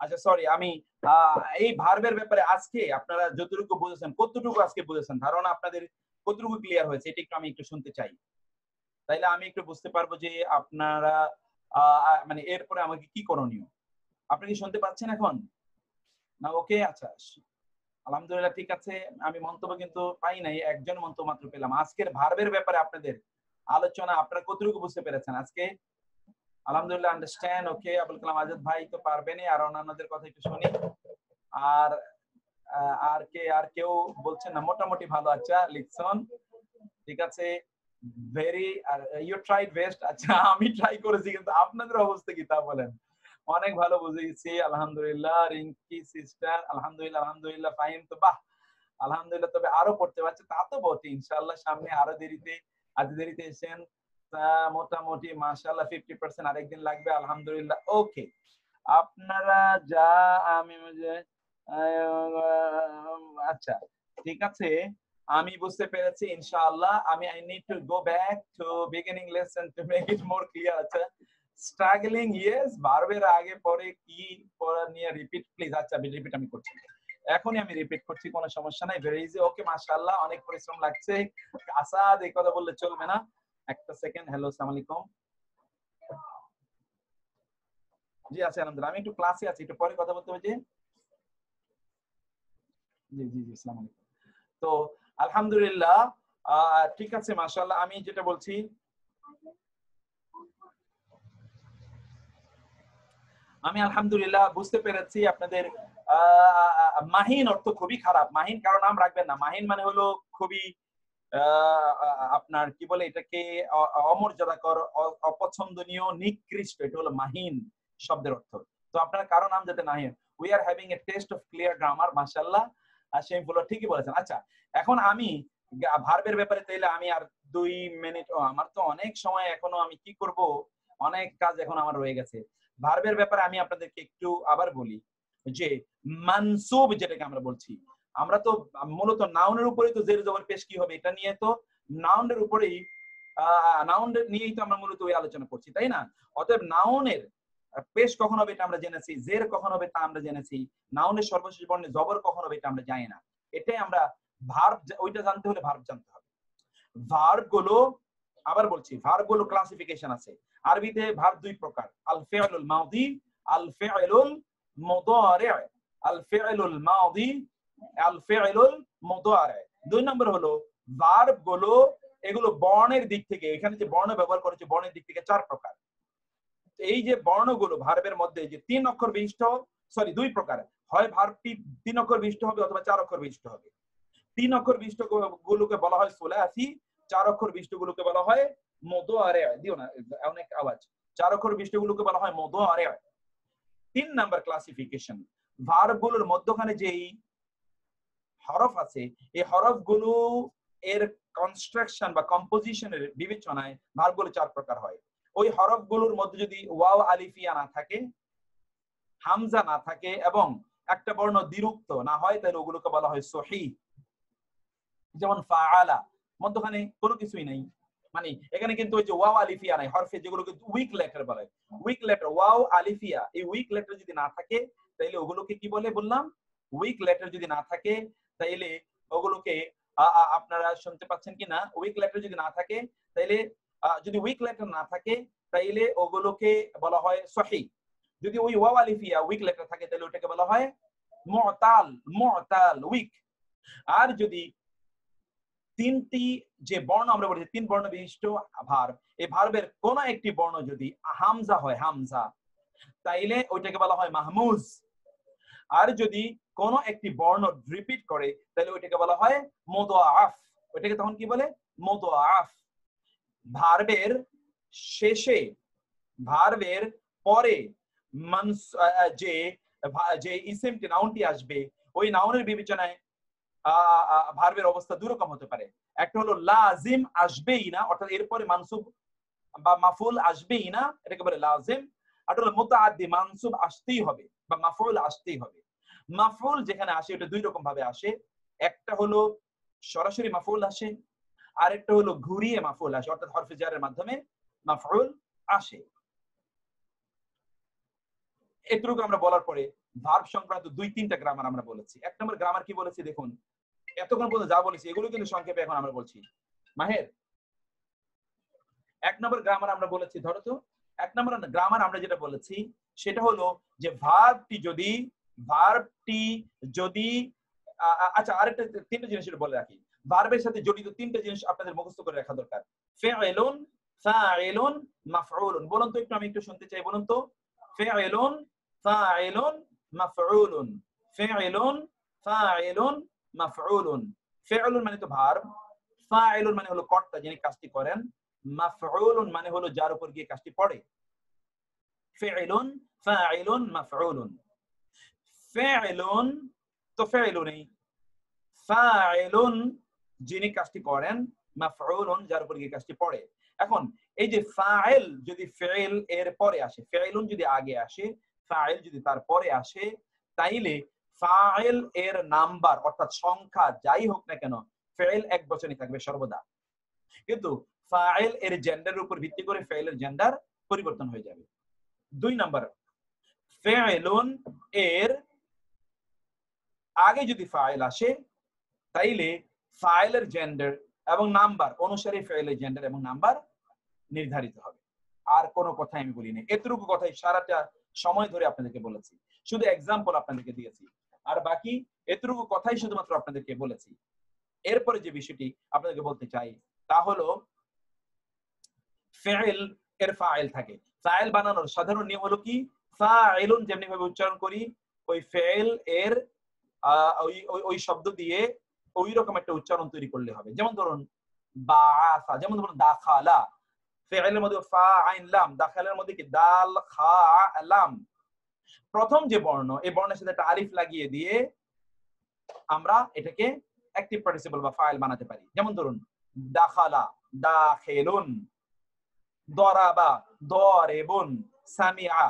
আচ্ছা সরি, আমি এই ভার্বের ব্যাপারে আজকে আপনারা যতটুকু বুঝেছেন, কতটুকু আজকে বুঝেছেন, ধারণা আপনাদের কতটুকু ক্লিয়ার হয়েছে, এটা একটু আমি একটু শুনতে চাই। তাইলে আমি একটু বুঝতে পারবো যে আপনারা মানে এরপরে আমাকে কি করণীয়। আপনি কি শুনতে পাচ্ছেন এখন? না ওকে, আচ্ছা আলহামদুলিল্লাহ, ঠিক আছে। আমি মন্তব্য কিন্তু পাই নাই, একজন মন্তব্য মাত্র পেলাম। আজকের ভার্বের ব্যাপারে আপনাদের আলোচনা আপনারা কতটুকু বুঝতে পেরেছেন আজকে? আলহামদুলিল্লাহ, আন্ডারস্ট্যান্ড, ওকে। আবুল কালাম আজাদ ভাই তো পারবেনই, আর অন্যান্যদের কথা একটু শুনি। আর আর কেউ বলছেন না? মোটামুটি ভালো। আচ্ছা লিখছন, ঠিক আছে, ভেরি ইউ ট্রাইড বেস্ট। আচ্ছা আমি ট্রাই করেছি, কিন্তু আপনাদের অবস্থা কি তা বলেন। অনেক ভালো বুঝেছি, আলহামদুলিল্লাহ। রিঙ্কি সিস্টার, আলহামদুলিল্লাহ আলহামদুলিল্লাহ, ফাইন তো, বাহ আলহামদুলিল্লাহ। তবে আরো পড়তে পারছে, তা তো বটে, ইনশাআল্লাহ সামনে আরো দেরিতে, আজ দেরিতে এসেছেন, মোটামুটি মাশাআল্লাহ 50%, আরেকদিন লাগবে, আলহামদুলিল্লাহ। ওকে, আপনারা যা আমি আচ্ছা ঠিক আছে, আমি বুঝতে পেরেছি ইনশাআল্লাহ। আমি I need to go back to beginning lesson to make it more clear. আচ্ছা স্ট্রাগলিং, ইয়েস, ভার্বের আগে পরে কি পড়া নিয়ে রিপিট প্লিজ। আচ্ছা রিপিট আমি করছি, এখনই আমি রিপিট করছি, কোনো সমস্যা নাই, ভেরি ইজি। ওকে মাশাআল্লাহ, অনেক পরিশ্রম লাগছে। আসাদ এই কথা বললে চলবে না, একটা সেকেন্ড। হ্যালো, আসসালামু আলাইকুম। জি আছি আলহামদুলিল্লাহ, আমি একটু ক্লাসে আছি, একটু পরে কথা বলতে হবে। জি জি জি, আসসালামু আলাইকুম। তো আলহামদুলিল্লাহ, ঠিক আছে মাশাআল্লাহ, আমি যেটা বলছি, আমি আলহামদুলিল্লাহ বুঝতে পেরেছি আপনাদের। মাহিন অর্থ খুবই খারাপ। মাহিন কারো নাম রাখবেন না। মাহিন মানে হলো খুবই আপনার কি বলে এটাকে, অমর্যাদাকর, অপছন্দনীয়, নিকৃষ্ট, এটা হলো মাহিন শব্দের অর্থ। তো আপনার কারো নাম যাতে না হয়। We are having a test of clear grammar, মাশাআল্লাহ। আর সেই বলো, ঠিকই বলেছেন। আচ্ছা এখন আমি ভার্বের ব্যাপারে তাইলে আমি আর 2 মিনিট, আমার তো অনেক সময় এখনো, আমি কি করব, অনেক কাজ এখন আমার রয়ে গেছে। ভার্বের ব্যাপারে আমি আপনাদেরকে একটু আবার বলি যে মানসুব যেটাকে আমরা বলছি, আমরা তো মূলত নাউনের উপরেই তো জের জবর পেশ কি হবে এটা নিয়ে, তো নাউনের উপরেই নাউন নিয়েই তো আমরা মূলত ওই আলোচনা করছি, তাই না? অতএব নাউনের পেশ কখন হবে এটা আমরা জেনেছি, জের কখন হবে তা আমরা জেনেছি, নাউনের সর্বশেষ বর্ণে জবর কখন হবে এটা আমরা জানি না। এটাই আমরা ভার্ব, ওইটা জানতে হলে ভার্ব জানতে হবে। ভার্ব গুলো, আবার বলছি, ভার্ব গুলো ক্লাসিফিকেশন আছে। আরবিতে ভার্ব 2 প্রকার, আল ফি'লুল মাদি, আল ফি'লুল মুদারি'। আল ফি'লুল মাদি, আল ফি'লুল মুদারি'। 2 নম্বর হলো ভার্ব গুলো, এগুলো বর্ণের দিক থেকে, এখানে যে বর্ণ ব্যবহার করেছে বর্ণের দিক থেকে 4 প্রকার। এই যে বর্ণগুলো ভার্বের মধ্যে যে 3 অক্ষর বিশিষ্ট, সরি 2 প্রকার, হয় ভার্বটি 3 অক্ষর বিশিষ্ট হবে অথবা 4 অক্ষর বিশিষ্ট হবে। 3 অক্ষর বিশিষ্ট গুলোকে বলা হয় সুলাসি, 4 অক্ষর বিশিষ্ট গুলোকে বলা হয় মুদারি'। দিও না অনেক আওয়াজ। 4 অক্ষর বিশিষ্ট গুলোকে বলা হয় মুদারি'। 3 নাম্বার ক্লাসিফিকেশন, ভার্ব গুলোর মধ্যখানে যেই হরফ আছে, এই হরফগুলো এর কনস্ট্রাকশন বা কম্পোজিশনের বিবেচনায় ভার্বগুলো 4 প্রকার হয়। ওই হরফগুলোর মধ্যে যদি ওয়াও আলিফিয়া না থাকে, হামজা না থাকে এবং একটা বর্ণ দ্বিরুক্ত না হয়, তাহলে ওগুলোকে বলা হয় সহিহ। যেমন ফাআলা, মধ্যখানে কোনো কিছুই নাই, মানে এখানে কিন্তু ওই যে ওয়াও আলিফিয়া নাই, হরফে যেগুলোকে উইক লেটার বলে, উইক লেটার, ওয়াও আলিফিয়া, এই উইক লেটার যদি না থাকে তাহলে ওগুলোকে কি বলে বললাম? উইক লেটার যদি না থাকে তাইলে ওগুলোকে, আপনারা শুনতে পাচ্ছেন কিনা? উইক লেটার যদি না থাকে তাইলে, যদি উইক লেটার না থাকে তাইলে ওগুলোকে বলা হয় সহিহ। যদি ওই ওয়াও আলিফিয়া উইক লেটার থাকে তাহলে ওটাকে বলা হয় মুতাল, মুতাল, উইক। আর যদি 3টি যে বর্ণ আমরা বলেছি, 3 বর্ণ বিশিষ্ট ভার্ব, এই ভার্বের কোন একটি বর্ণ যদি হামজা হয়, হামজা, তাইলে ওইটাকে বলা হয় মাহমুজ। আর যদি কোন একটি বর্ণ রিপিট করে তাহলে ওইটাকে বলা হয় মুদাআফ। ওইটাকে তখন কি বলে? মুদাআফ। ভার্বের শেষে, ভার্বের পরে যে যে ইসিমটি, নাউনটি আসবে, ওই নাউনের বিবেচনায় ভার্বের অবস্থা দুই রকম হতে পারে। একটা হলো লাজিম আসবেই না, অর্থাৎ এরপরে মানসুব বা মাফউল আসবেই না, এটাকে বলে লাজিম। আর হলো মুতাআদ্দি, মানসুব আসতেই হবে বা মাফউল আসতেই হবে। মাফউল যেখানে আসে এটা দুই রকম ভাবে আসে, একটা হলো সরাসরি মাফউল আসে, আর একটা হলো ঘুরিয়ে মাফউল আসে, অর্থাৎ হরফে জারের মাধ্যমে মাফউল আসে। এটুকু আমরা বলার পরে ভার্ব সংক্রান্ত 2-3টা গ্রামার আমরা বলেছি। 1 নম্বর গ্রামার কি বলেছি দেখুন, এতক্ষণ পর্যন্ত যা বলেছি এগুলো কিন্তু সংক্ষেপে এখন আমরা বলছি। মাহের 1 নম্বর গ্রামার আমরা বলেছি, ধরো তো 1 নম্বর গ্রামার আমরা যেটা বলেছি সেটা হলো যে ভার্বটি যদি আচ্ছা আরেকটা 3টা জিনিস বলে রাখি। ভার্বের সাথে জড়িত 3টা জিনিস আপনাদের মুখস্থ করে রাখা দরকার। ফাইলুন, ফাইলুন, মাফউলুন। বলুন তো একটু, আমি একটু শুনতে চাই, বলুন তো। ফাইলুন, ফাইলুন, মাফউলুন। ফাইলুন, ফাইলুন, মাফউলুন। ফাইলুন মানে তো ভার্ব, ফাইলুন মানে হলো কর্তা যিনি কাজটি করেন, মাফউলুন মানে হলো যার উপর গিয়ে কাজটি পড়ে। ফাইলুন, ফাইলুন, মাফউলুন। ফাইলুন তো ফাইলুনই, ফাইলুন যিনি কাজটি করেন, মাফউলুন যার উপর গিয়ে কাজটি পড়ে। এখন এই যে ফাইল যদি ফিল এর পরে আসে, ফাইলুন যদি আগে আসে, ফাইল যদি তার পরে আসে, তাইলে ফাইল এর নাম্বার অর্থাৎ সংখ্যা যাই হোক না কেন ফাইল একবচনই থাকবে সর্বদা। কিন্তু ফাইল এর জেন্ডারের উপর ভিত্তি করে ফাইলের জেন্ডার পরিবর্তন হয়ে যাবে। 2 নাম্বার, ফাইলুন এর আগে যদি ফাইল আসে তাইলে ফাইলের জেন্ডার এবং নাম্বার অনুসারে ফাইলের জেন্ডার এবং নাম্বার নির্ধারিত হবে। আর কোনো কথা আমি বলি না, এতটুকু কথাই সারাটা সময় ধরে আপনাদেরকে বলেছি, শুধু এক্সাম্পল আপনাদেরকে দিয়েছি, আর বাকি এতটুকু কথাই শুধুমাত্র আপনাদেরকে বলেছি। এরপরে যে বিষয়টি আপনাদেরকে বলতে চাই তা হলো ফাইল এর ফাইল থাকে। ফাইল বানানোর সাধারণ নিয়ম হলো কি, ফাইলুন যেমনি ভাবে উচ্চারণ করি ওই ফাইল এর ওই শব্দ দিয়ে ওই রকম একটা উচ্চারণ তৈরি করলে হবে। যেমন ধরুন বাআসা, যেমন ধরুন দাখালা, ফাইলের মধ্যে ফা আইন লাম, দাখালের মধ্যে কি দাল খা লাম, প্রথম যে বর্ণ এই বর্ণের সাথে একটা আলিফ লাগিয়ে দিয়ে আমরা এটাকে অ্যাক্টিভ পার্টিসিপল বা ফাইল বানাতে পারি। যেমন ধরুন দাখালা, দাখিলুন, দরাবা, দরিবুন, সামিআ,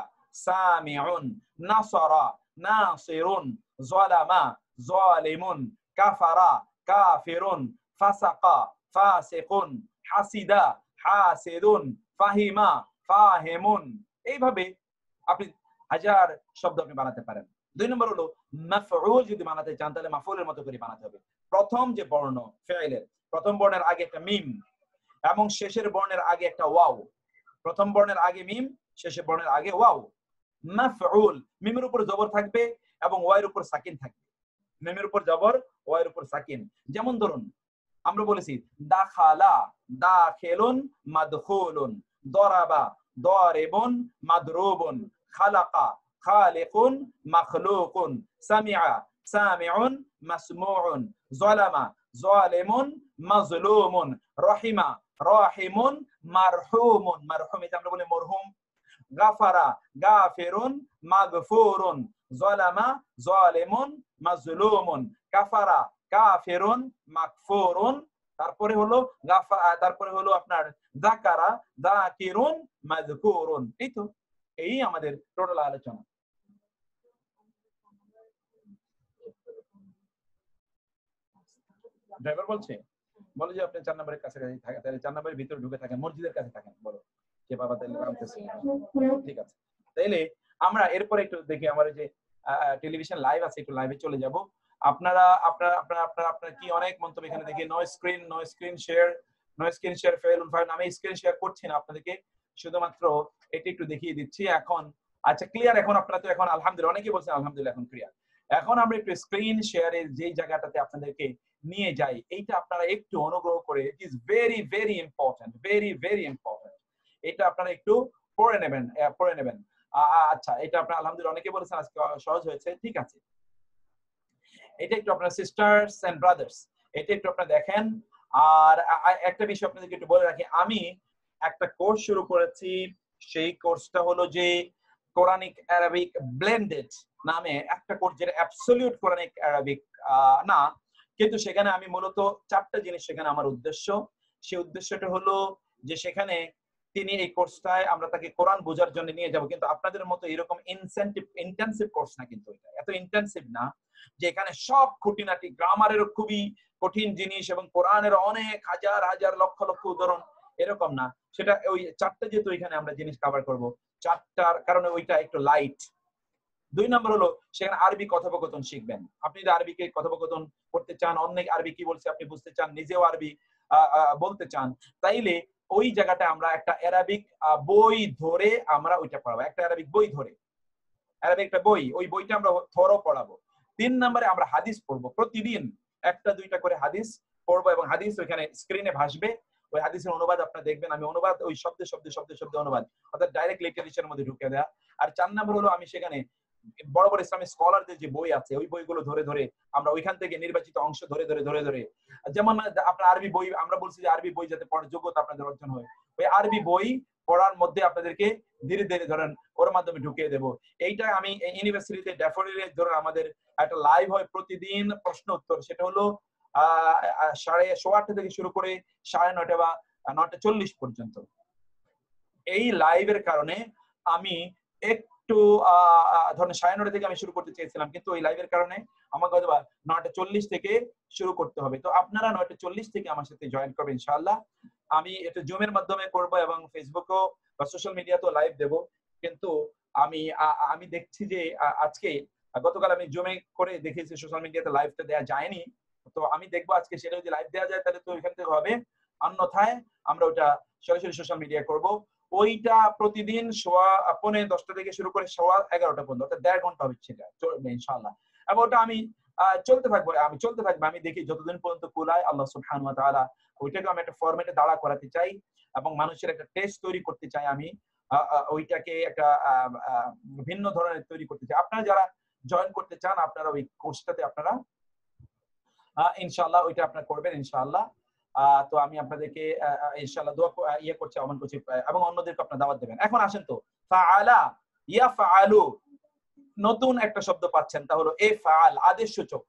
সামিউন, নাসারা, নাসিরুন, যালামা, যালিমুন, কাফারা, কাফিরুন, ফাসাকা, ফাসিকুন, হাসিদা, হাসিদুন, ফাহিমা, ফাহিমুন। এইভাবে আপনি হাজার শব্দ আপনি বানাতে পারেন। 2 নম্বর হলো মাফউল যদি বানাতে চান তাহলে মাফউলের মতো করে বানাতে হবে। প্রথম যে বর্ণ ফাইলের, প্রথম বর্ণের আগে একটা মিম এবং শেষের বর্ণের আগে একটা ওয়াও। প্রথম বর্ণের আগে মিম, শেষের বর্ণের আগে ওয়াও। মাফউল, মিমের উপর জবর থাকবে এবং ওয়াইয়ের উপর সাকিন থাকবে। মিমের উপর জবর, ওয়াইয়ের উপর সাকিন। যেমন ধরুন আমরা বলেছি দাখালা, দাখিলুন, মাদখুলুন, দরাবা, দারিবুন, মাদরুবুন, খালাকা, খালিকুন, মাখলুকুন, সামিআ, সামিউন, মাসমুউন, যালামা, যালিমুন, মাজলুমুন, রহিমা, রাহিমুন, মারহুমুন। মারহুম এটা আমরা বলি মরহুম। গাফারা, গাফিরুন, মাগফুরুন, যালামা, যালিমুন, মাজলুমুন, কাফারা, কাফিরুন, মাগফুরুন। তারপরে হলো আপনার যাকারা, যাকিরুন, মাযকুরুন। এই তো, এই আমাদের টোটাল আলোচনা। ড্রাইভার বলছে বলে যে আপনি 4 নম্বরের কাছাকাছি থাকেন, তাহলে 4 নম্বরের ভিতরে ঢুকে থাকেন, মসজিদের কাছে থাকেন, বলো যে বাবা তাহলে নামতেছে। ঠিক আছে, তাইলে আমরা এরপর একটু দেখি আমার যে টেলিভিশন লাইভ আছে, একটু লাইভে চলে যাব। আপনারা কি অনেক মন্তব্য এখানে দেখি, নো স্ক্রিন শেয়ার ফেল আমি স্ক্রিন শেয়ার করছি না, আপনাদেরকে শুধুমাত্র এটি একটু দেখিয়ে দিচ্ছি। এখন আচ্ছা ক্লিয়ার, এখন আপনারা তো এখন আলহামদুলিল্লাহ অনেকেই বলছেন আলহামদুলিল্লাহ এখন ক্লিয়ার। এখন আমরা একটু স্ক্রিন শেয়ারের যে জায়গাটাতে আপনাদেরকে নিয়ে যাই, এইটা আপনারা একটু অনুগ্রহ করে, it is very important, very important, এটা আপনারা একটু পড়ে নেবেন। আচ্ছা, এটা আপনারা আলহামদুলিল্লাহ অনেকে বলেছেন আজকে সহজ হয়েছে, ঠিক আছে। এটা একটু আপনার সিস্টার্স এন্ড ব্রাদার্স, এটা একটু আপনারা দেখেন। আর একটা বিষয় আপনাদেরকে একটু বলে রাখি, আমি একটা কোর্স শুরু করেছি, সেই কোর্সটা হলো যে কোরআনিক অ্যারাবিক ব্লেন্ডেড নামে একটা কোর্স, যেটা অ্যাবসলিউট কোরআনিক অ্যারাবিক না, কিন্তু সেখানে আমি মূলত 4টা জিনিস সেখানে আমার উদ্দেশ্য। সেই উদ্দেশ্যটা হলো যে সেখানে তিনি এই কোর্সটায় আমরা তাকে কোরআন বোঝার জন্য নিয়ে যাব, কিন্তু আপনাদের মতো এরকম ইন্টেনসিভ কোর্স না, কিন্তু এটা এত ইন্টেনসিভ না যে এখানে সব খুঁটিনাটি গ্রামারের খুবই কঠিন জিনিস এবং কোরআনের অনেক হাজার লক্ষ উদাহরণ, এরকম না। সেটা ওই 4টা যেহেতু এখানে আমরা জিনিস কভার করব, 4টার কারণে ওইটা একটু লাইট, 2 নম্বর হলো সেখানে আরবি কথোপকথন শিখবেন। আপনি যদি আরবিকে কথোপকথন করতে চান, অনেক আরবি কি বলছে আপনি বুঝতে চান, নিজেও আরবি বলতে চান, তাইলে ওই জায়গাটা আমরা একটা অ্যারাবিক বই ধরে আমরা ওইটা পড়াবো। একটা অ্যারাবিক বই ধরে, অ্যারাবিক একটা বই, ওই বইটা আমরা থরো পড়াবো। 3 নম্বরে আমরা হাদিস পড়বো। প্রতিদিন 1টা 2টা করে হাদিস পড়বো এবং হাদিস ওইখানে স্ক্রিনে ভাসবে। ওই হাদিসের অনুবাদ আপনারা দেখবেন, আমি অনুবাদ ওই শব্দে অনুবাদ, অর্থাৎ ডাইরেক্ট লিটারেচারের মধ্যে ঢুকে দেয়া। আর 4 নম্বর হলো আমি সেখানে বড় বড় ইসলামিক স্কলারদের যে বই আছে ওই বইগুলো ধরে ধরে আমরা ওইখান থেকে নির্বাচিত অংশ ধরে ধরে, যেমন আপনার আরবি বই, আমরা বলছি যে আরবি বই যাতে পড়ার যোগ্যতা আপনাদের অর্জন হয়, ওই আরবি বই পড়ার মধ্যে আপনাদেরকে ধীরে ধীরে ধরেন ওর মাধ্যমে ঢুকিয়ে দেবো। এইটা আমি ইউনিভার্সিটিতে ড্যাফোডিলে ধরেন আমাদের একটা লাইভ হয় প্রতিদিন প্রশ্ন উত্তর, সেটা হলো 8:30 থেকে শুরু করে 9:30 বা 9:40 পর্যন্ত। এই লাইভের কারণে আমি একটু ধরেন 9:30 থেকে আমি শুরু করতে চেয়েছিলাম, কিন্তু ওই লাইভের কারণে আমাকে হয়তো 9:40 থেকে শুরু করতে হবে। তো আপনারা 9:40 থেকে আমার সাথে জয়েন করবেন ইনশাআল্লাহ। আমি এটা জুমের মাধ্যমে করব এবং ফেসবুকও বা সোশ্যাল মিডিয়াতেও লাইভ দেব। কিন্তু আমি দেখছি যে আজকে গতকাল আমি জুমে করে দেখেছি সোশ্যাল মিডিয়াতে লাইভটা দেওয়া যায়নি। তো আমি দেখবো আজকে সেটা যদি লাইভ দেওয়া যায় তাহলে তো ওইখান থেকে হবে, অন্যথায় আমরা ওটা সরাসরি সোশ্যাল মিডিয়ায় করব। ওইটা প্রতিদিন 9:15 থেকে শুরু করে 11:30 পর্যন্ত, অর্থাৎ 1.5 ঘন্টা হবে সেটা চলবে ইনশাআল্লাহ। এবং ওটা আমি চলতে থাকবো, আমি দেখি যতদিন পর্যন্ত কুলায় আল্লাহ সুবহানাহু ওয়া তাআলা। ওইটাকে আমি একটা ফরম্যাটে দাঁড়া করাতে চাই এবং মানুষের একটা টেস্ট তৈরি করতে চাই। আমি ওইটাকে একটা ভিন্ন ধরনের তৈরি করতে চাই। আপনারা যারা জয়েন করতে চান আপনারা ওই কোর্সটাতে আপনারা ইনশাআল্লাহ ওইটা আপনারা করবেন ইনশাআল্লাহ। তো আমি আপনাদেরকে ইনশাআল্লাহ দোয়া করছি, আমল করছি এবং অন্যদেরকে আপনারা দাওয়াত দেবেন। এখন আসেন তো, ফাআলা ইয়াফআলু, নতুন একটা শব্দ পাচ্ছেন, তা হলো ইফআল, আদেশসূচক।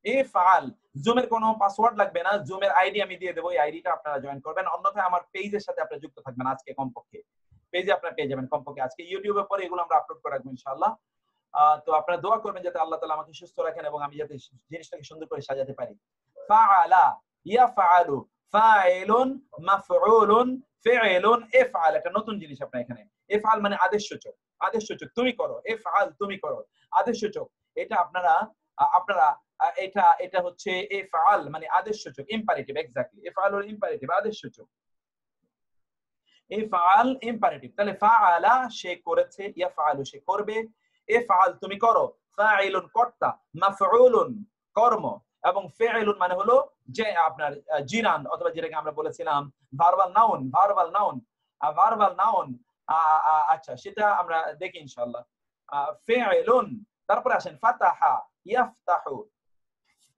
ইফআল, জুমের কোনো পাসওয়ার্ড লাগবে না, জুমের আইডি আমি দিয়ে দেবো, এই আইডিটা আপনারা জয়েন করবেন। অন্যথায় আমার পেজের সাথে আপনারা যুক্ত থাকবেন আজকে কমপক্ষে, পেজে আপনারা পেয়ে যাবেন কমপক্ষে আজকে। ইউটিউবে পরে এগুলো আমরা আপলোড করে রাখবো ইনশাআল্লাহ। তো আপনারা দোয়া করবেন যাতে আল্লাহ তাআলা আমাকে সুস্থ রাখেন এবং আমি যাতে জিনিসটাকে সুন্দর করে সাজাতে পারি। ফাআলা ইয়াফআলু, ফাইলুন মাফউলুন ফিইলুন ইফআল, এটা নতুন জিনিস আপনার এখানে। ইফআল মানে আদেশসূচক, আদেশসূচক তুমি করো, ইফআল তুমি করো, আদেশসূচক। এটা আপনারা এটা হচ্ছে ইফআল মানে আদেশসূচক, ইম্পারেটিভ, এক্স্যাক্টলি ইফআল হলো ইম্পারেটিভ, আদেশসূচক। ইফআল ইম্পারেটিভ, তাহলে ফাআলা সে করেছে, ইয়াফআলু সে করবে, ইফআল তুমি করো, ফাইলুন কর্তা, মাফউলুন কর্ম, এবং ফিইলুন মানে হলো যে আপনার জিরান, অথবা যেটাকে আমরা বলেছিলাম ভার্বাল নাউন। আচ্ছা সেটা আমরা দেখি ইনশাআল্লাহ। ফিইলুন, তারপরে আসেন ফাতাহা ইয়াফতাহু,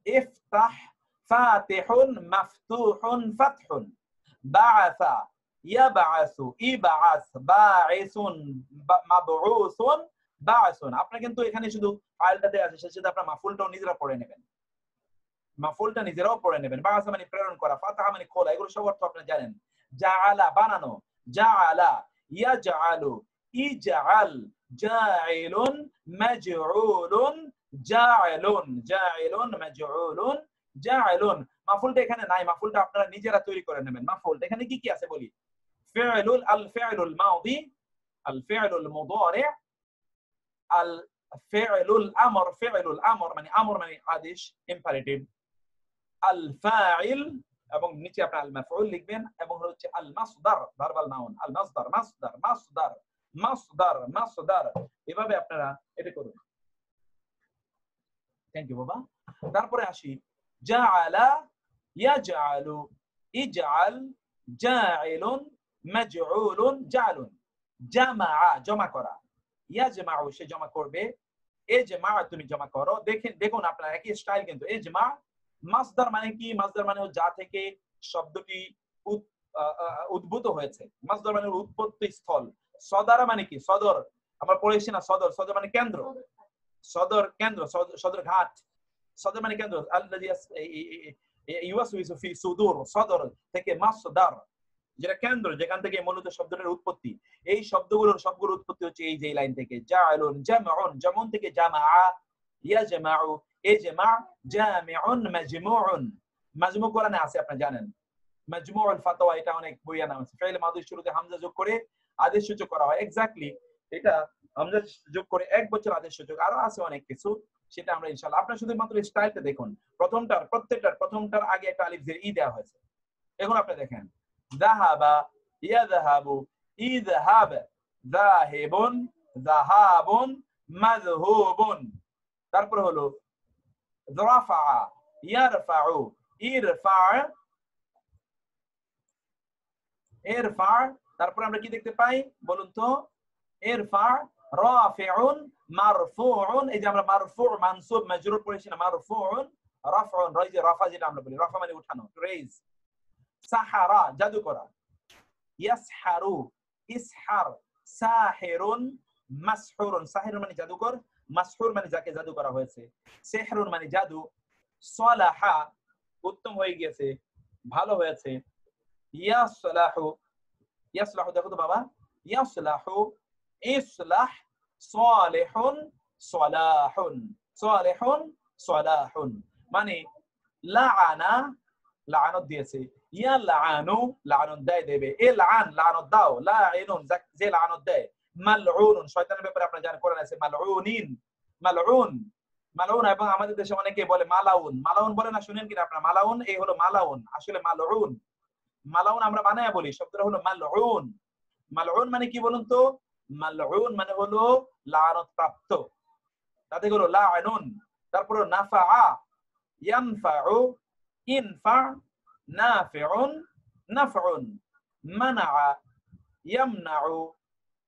ইফতাহ, ফাতিহুন মাফতুহুন ফাতহুন, বাআসা ইয়াবআসু, ইবআস, বাঈসুন মাবউসুন, বাআসুন। আপনারা কিন্তু এখানে শুধু ফাইলটাতে আছে, সেটা সাথে আপনারা মাফুলটাও নিজেরা পড়ে নেবেন, মাফুলটা নিজেরাও পড়ে নেবেন। বাআসা মানে প্রেরণ করা, ফাতাহা মানে খোলা, এগুলো সব অর্থ আপনারা জানেন। জাআলা বানানো, জাআলা, ইয়াজআলু, ইজআল, জাইলুন, মাজউলুন, জাইলুন, জাইলুন, মাজউলুন, জাইলুন। মাফুলটা এখানে নাই, মাফুলটা আপনারা নিজেরা তৈরি করে নেবেন। মাফুলটা এখানে কি কি আছে বলি। ফি'লুল, আল ফি'লুল মাদি, আল ফি'লুল মুদারি, আল ফি'লুল আমর, ফি'লুল আমর মানে আমর মানে আদেশ, ইম্পারেটিভ। আল ফাইল, এবং নিচে আপনি আল মাফউল লিখবেন, এবং হচ্ছে আল মাসদার, ভার্বাল নাউন, আল মাসদার, মাসদার, মাসদার, মাসদার, মাসদার। এভাবে আপনারা এটা করুন। থ্যাংক ইউ বাবা। তারপরে আসি জাআলা ইয়াজআলু, ইজআল, জাইলুন, মাজউলুন, জালুন। জামাআ জমা করা, ইয়াজমাউ সে জমা করবে, ইজমা তুমি জমা করো। দেখুন আপনারা একই স্টাইল কিন্তু। ইজমা মাসদার মানে কি, মাসদার মানে যা থেকে শব্দটি উদ্ভূত হয়েছে, মাসদার মানে উৎপত্তি স্থল। সদর মানে কি, সদর আমরা পড়েছি না, সদর, সদর মানে কেন্দ্র, সদর কেন্দ্র, সদর ঘাট, সদর মানে কেন্দ্র। আল্লাযী ইউওয়াসওয়িসু ফি সুদুর, সদর থেকে মাসদার যেটা কেন্দ্র, যেখান থেকে মূলত শব্দটার উৎপত্তি। এই শব্দগুলোর সবগুলোর উৎপত্তি হচ্ছে এই যে লাইন থেকে। জাআলুন, জামউন, জামউন থেকে জামাআ, ইয়াজমাউ, ইজমা, জামিউন, মাজমুউন। মাজমু কোরআনে আছে আপনারা জানেন, মাজমুউল ফাতওয়া, এটা অনেক বইয়ে নাম আছে। ফি'ল মাদির শুরুতে হামজা যোগ করে আদেশ সূচক করা হয়, এক্স্যাক্টলি এটা হামজা যোগ করে এক বছর আদেশ সূচক আরো আছে অনেক কিছু, সেটা আমরা ইনশাআল্লাহ। আপনারা শুধুমাত্র স্টাইলটা দেখুন, প্রথমটার আগে একটা আলিফ জের ই দেওয়া হয়েছে। এখন আপনি দেখেন যাহাবা, ইয়াযহাবু, ইযহাব, যাহিবুন, যাহাবুন, মাযহুবুন। তারপর হলো রাফা, ইয়ারফাউ, ইরফা, ইরফা। তারপর আমরা কি দেখতে পাই বলুন তো? ইরফা, রাফিউন, মারফুউন। এই যে আমরা মারফু, মানসুব, মাজরুর পড়েছি না, মারফুউন, রাফউন, রাইজে রাফা যেটা আমরা বলি, রাফা মানে উঠানো, রেজ। সাহারা, জাদু করা। ইয়াসহারু, ইসহার, সাহিরুন, মাসহুরুন। সাহিরুন মানে জাদুকর, মাসহুর মানে যাকে জাদু করা হয়েছে, সিহরুন মানে জাদু। সালাহা, উত্তম হয়ে গিয়েছে, ভালো হয়েছে। ইয়াসলাহু, ইয়াসলাহু দেখো তো বাবা, ইয়াসলাহু, ইসলাহ, সালিহুন, সালাহুন, সালিহুন, সালাহুন। মানে লাআনা, লাআনত দিয়েছে, ইয়া লাআনু, লাআনত দেবে, এ লাআন, লাআনত দাও, লাঈনুন যে লাআনত দেয়, মালউনুন শয়তানের ব্যাপারে আপনারা জানেন কোরআনে আছে মালউনিন, মালউন, মালউন। এবং আমাদের দেশে অনেকে বলে মালাউন, মালাউন বলে না, শুনেন কিনা আপনারা? মালাউন এই হলো মালাউন, আসলে মালউন। মালাউন আমরা বানায়া বলি, শব্দটা হলো মালউন। মালউন মানে কি বলুন তো? মালউন মানে হলো লাআনত প্রাপ্ত, তাতে হলো লাআনুন। তারপর নাফাআ, ইয়ানফাউ, ইনফা, নাফিউন, নাফউন, মানাআ, ইয়ামনাউ,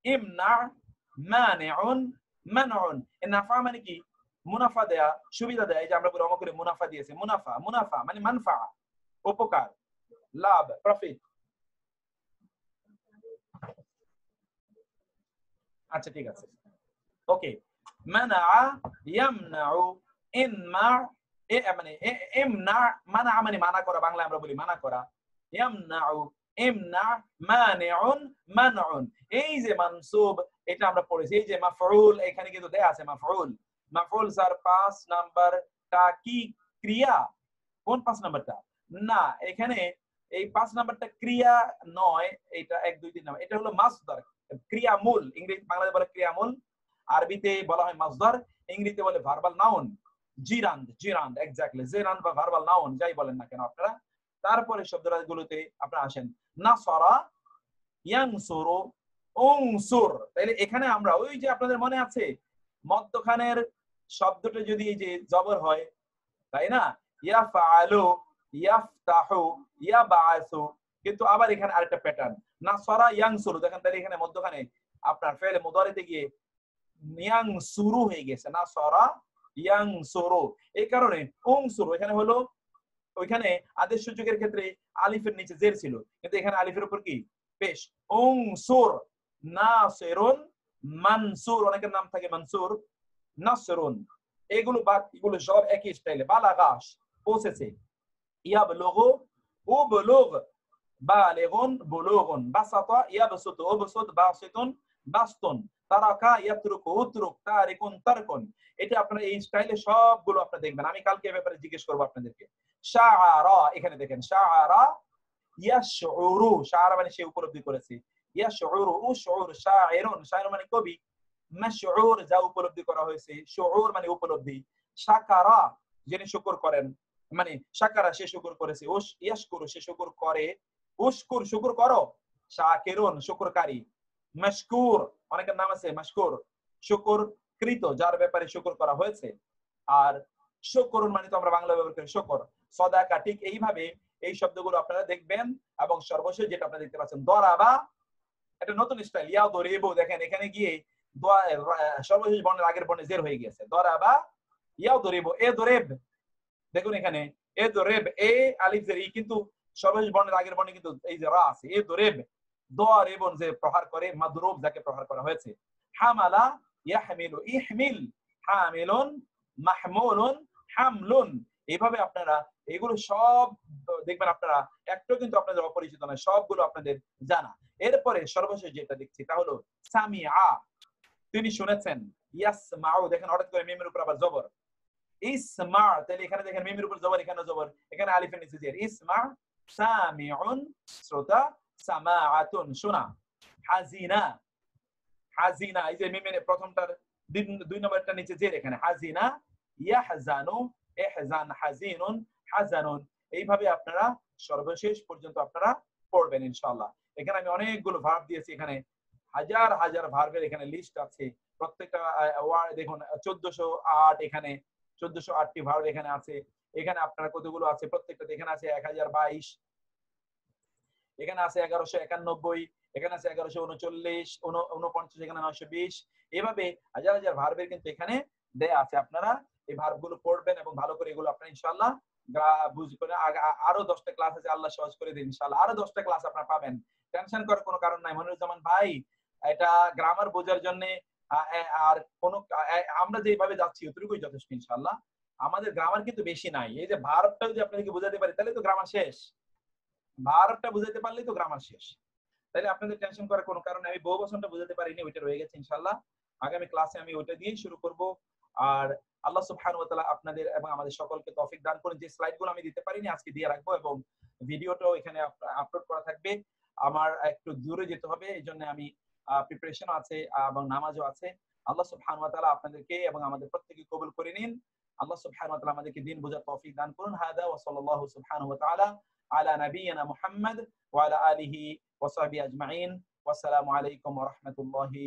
ইমনা, মানিউন, মানউন। এই নাফা মানে কি? মুনাফা দেয়া, সুবিধা দেয়া। এই যে আমরা বলি অমুক করে মুনাফা দিয়েছে, মুনাফা, মুনাফা মানে মানফা, উপকার, লাভ, প্রফিট। আচ্ছা ঠিক আছে, ওকে। মানাআ, ইয়ামনাউ, ইনমা, এ মানে ইমনা, মানা মানে মানা করা, বাংলা আমরা বলি মানা করা। ইয়ামনাউ, ইমনা, মানিউন, মানউন। এই যে মানসুব, এটা আমরা পড়েছি। এই যে মাফউল, এখানে কিন্তু দেয়া আছে মাফউল। মাফউল স্যার 5 নাম্বারটা কি ক্রিয়া? কোন 5 নাম্বারটা? না, এখানে এই 5 নাম্বারটা ক্রিয়া নয়, এটা 1 2 3 নাম্বার, এটা হলো মাসদার, ক্রিয়ামূল। ইংরেজি বাংলাতে বলে ক্রিয়ামূল, আরবিতে বলা হয় মাসদার, ইংরেজিতে বলে ভার্বাল নাউন। জিরান্ড, জিরান্ড এক্স্যাক্টলি, জিরান্ড বা ভার্বাল নাউন যাই বলেন না কেন আপনারা। তারপরে শব্দগুলোতে আপনারা আসেন, নাসারা, ইয়ানসুরু, উনসুর। তাহলে এখানে আমরা ওই যে আপনাদের মনে আছে মধ্যখানের শব্দটা যদি এই যে জবর হয়, তাই না? ইয়াফআলু, ইয়াফতাহু, ইয়াবাসু। কিন্তু আবার এখানে আরেকটা প্যাটার্ন, নাসারা, ইয়ানসুরু। দেখেন তাহলে এখানে মধ্যখানে আপনার ফেলে মুদারিতে গিয়ে ইয়ানসুরু হয়ে গেছে, নাসারা, ইয়ানসুরু। এই কারণে উনসুরু এখানে হলো, ওইখানে আদেশ সূচকের ক্ষেত্রে আলিফের নিচে জের ছিল, কিন্তু এখানে আলিফের উপর কি পেশ। উনসুর, নাসিরুন, মানসুর, অনেকের নাম থাকে মানসুর, নাসরুন। এগুলো সব একই স্টাইলে, বালাগাস, পৌঁছেছে। ইয়াবলুগু, উবলুগ, বালিগুন, বুলুগুন, বাসাতা, ইয়াবসুতু, উবসুত, বাসিতুন, বাসতুন, তারাকা, ইয়াতরুকু, উতরুক, তারিকুন, তারকুন। এটা আপনারা এই স্টাইলে সবগুলো আপনারা দেখবেন। আমি কালকে এই ব্যাপারে জিজ্ঞেস করব আপনাদেরকে। শাআরা, এখানে দেখেন শাআরা, ইয়াশউরু, শাআরা মানে সে উপলব্ধি করেছে, ইয়াশউরু, উশউর, শাইরুন, শাইর মানে কবি, মাশউর যা উপলব্ধি করা হয়েছে, শুউর মানে উপলব্ধি। শাকারা যিনি শুকর করেন, মানে শাকারা সে শুকর করেছে, ইয়াশকুরু সে শুকর করে, উশকুর শুকর করো, শাকিরুন শুকরকারী, মাশকুর অনেকের নাম আছে মাশকুর শুকর কৃত যার ব্যাপারে শুকর করা হয়েছে। আর শুকরুন মানে তো আমরা বাংলা ব্যবহার করি শুকর, সদাকা। ঠিক এইভাবে এই শব্দগুলো আপনারা দেখবেন। এবং সর্বশেষ যেটা আপনারা দেখতে পাচ্ছেন দরাবা, এটা নতুন স্টাইল, ইয়া দরিবু। দেখেন এখানে গিয়ে সর্বশেষ বর্ণের আগের বর্ণে জের হয়ে গেছে, দরাবা, ইয়া দরিবু, এ দরেব। দেখুন এখানে এ দরেব, এ আলিফ জের ই, কিন্তু সর্বশেষ বর্ণের আগের বর্ণে কিন্তু এই যে রা আছে, এ দরেব, দরিবুন যে প্রহার করে, মাদরুব যাকে প্রহার করা হয়েছে। হামালা, ইয়াহমিলু, ইহমিল, হামিলুন, মাহমুলুন, হামলুন। এইভাবে আপনারা এগুলো সব দেখবেন, আপনারা একটু কিন্তু আপনাদের অপরিচিত নয়, সবগুলো আপনাদের জানা। এরপরে সর্বশেষ যেটা দেখছি তা হলো সামিআ, তিনি শুনেছেন। ইয়াসমাউ, দেখেন হঠাৎ করে মিমের উপর আবার জবর, ইসমা। তাহলে এখানে দেখেন মিমের উপর জবর, এখানে জবর, এখানে আলিফের নিচে জের, ইসমা, সামিউন শ্রোতা, সামাআতুন শোনা। হাজিনা, হাজিনা, এই যে মিমের প্রথমটার দুই নম্বরটা নিচে জের, এখানে হাজিনা, ইয়াহজানু, ইহজান, হাজিনুন, হাজানুন, এইভাবে আপনারা সর্বশেষ পর্যন্ত আপনারা পড়বেন ইনশাআল্লাহ। এখানে আমি অনেকগুলো ভার্ব দিয়েছি, এখানে হাজার হাজার ভার্বের এখানে লিস্ট আছে। প্রত্যেকটা ওয়ার্ড দেখুন 1408, এখানে 1408টি ভার্ব এখানে আছে। এখানে আপনার কতগুলো আছে প্রত্যেকটা, এখানে আছে 1022, এখানে আছে 1191, এখানে আছে 1139, 49, এখানে 920, এভাবে হাজার হাজার ভার্বের কিন্তু এখানে দেয়া আছে। আপনারা এই ভার্বগুলো পড়বেন এবং ভালো করে এগুলো আপনারা ইনশাআল্লাহ বুঝবেন। আরো 10টা ক্লাস আছে, আল্লাহ সহজ করে দিন ইনশাআল্লাহ, আরো 10টা ক্লাস আপনারা পাবেন। টেনশন করার কোনো কারণ নাই মনিরুজ্জামান ভাই, এটা গ্রামার বোঝার জন্য আর কোন আমরা যেভাবে যাচ্ছি অতটুকুই যথেষ্ট ইনশাআল্লাহ। আমাদের গ্রামার কিন্তু বেশি নাই। এই যে ভার্বটা যদি আপনাদেরকে বোঝাতে পারি তাহলে তো গ্রামার শেষ, ভার্বটা বুঝাতে পারলেই তো গ্রামার শেষ। তাহলে আপনাদের টেনশন করার কোনো কারণ নেই। আমি বহু বচনটা বুঝাতে পারিনি, ওইটা রয়ে গেছে ইনশাআল্লাহ। আগামী ক্লাসে আমি ওইটা দিয়েই শুরু করব। আর আল্লাহ সুবহানাহু ওয়া তাআলা আপনাদের এবং আমাদের সকলকে তৌফিক দান করুন। যে স্লাইডগুলো আমি দিতে পারিনি আজকে দিয়ে রাখবো এবং ভিডিওটাও এখানে আপলোড করা থাকবে। আমার একটু দূরে যেতে হবে, এইজন্য আমি প্রিপারেশনও আছে এবং নামাজও আছে। আল্লাহ সুবহানাহু ওয়া তাআলা আপনাদেরকে এবং আমাদের প্রত্যেককে কবুল করে নিন। আল্লাহ সুবহানাহু ওয়া তাআলা আমাদেরকে দ্বীন বোঝার তৌফিক দান করুন। হাদা ওয়া সাল্লাল্লাহু সুবহানাহু ওয়া তাআলা আলা নাবিয়িনা মুহাম্মদ ওয়া আলা আলিহি ওয়া সাহবিহি আজমাইন। ওয়াসসালামু আলাইকুম ওয়া রাহমাতুল্লাহি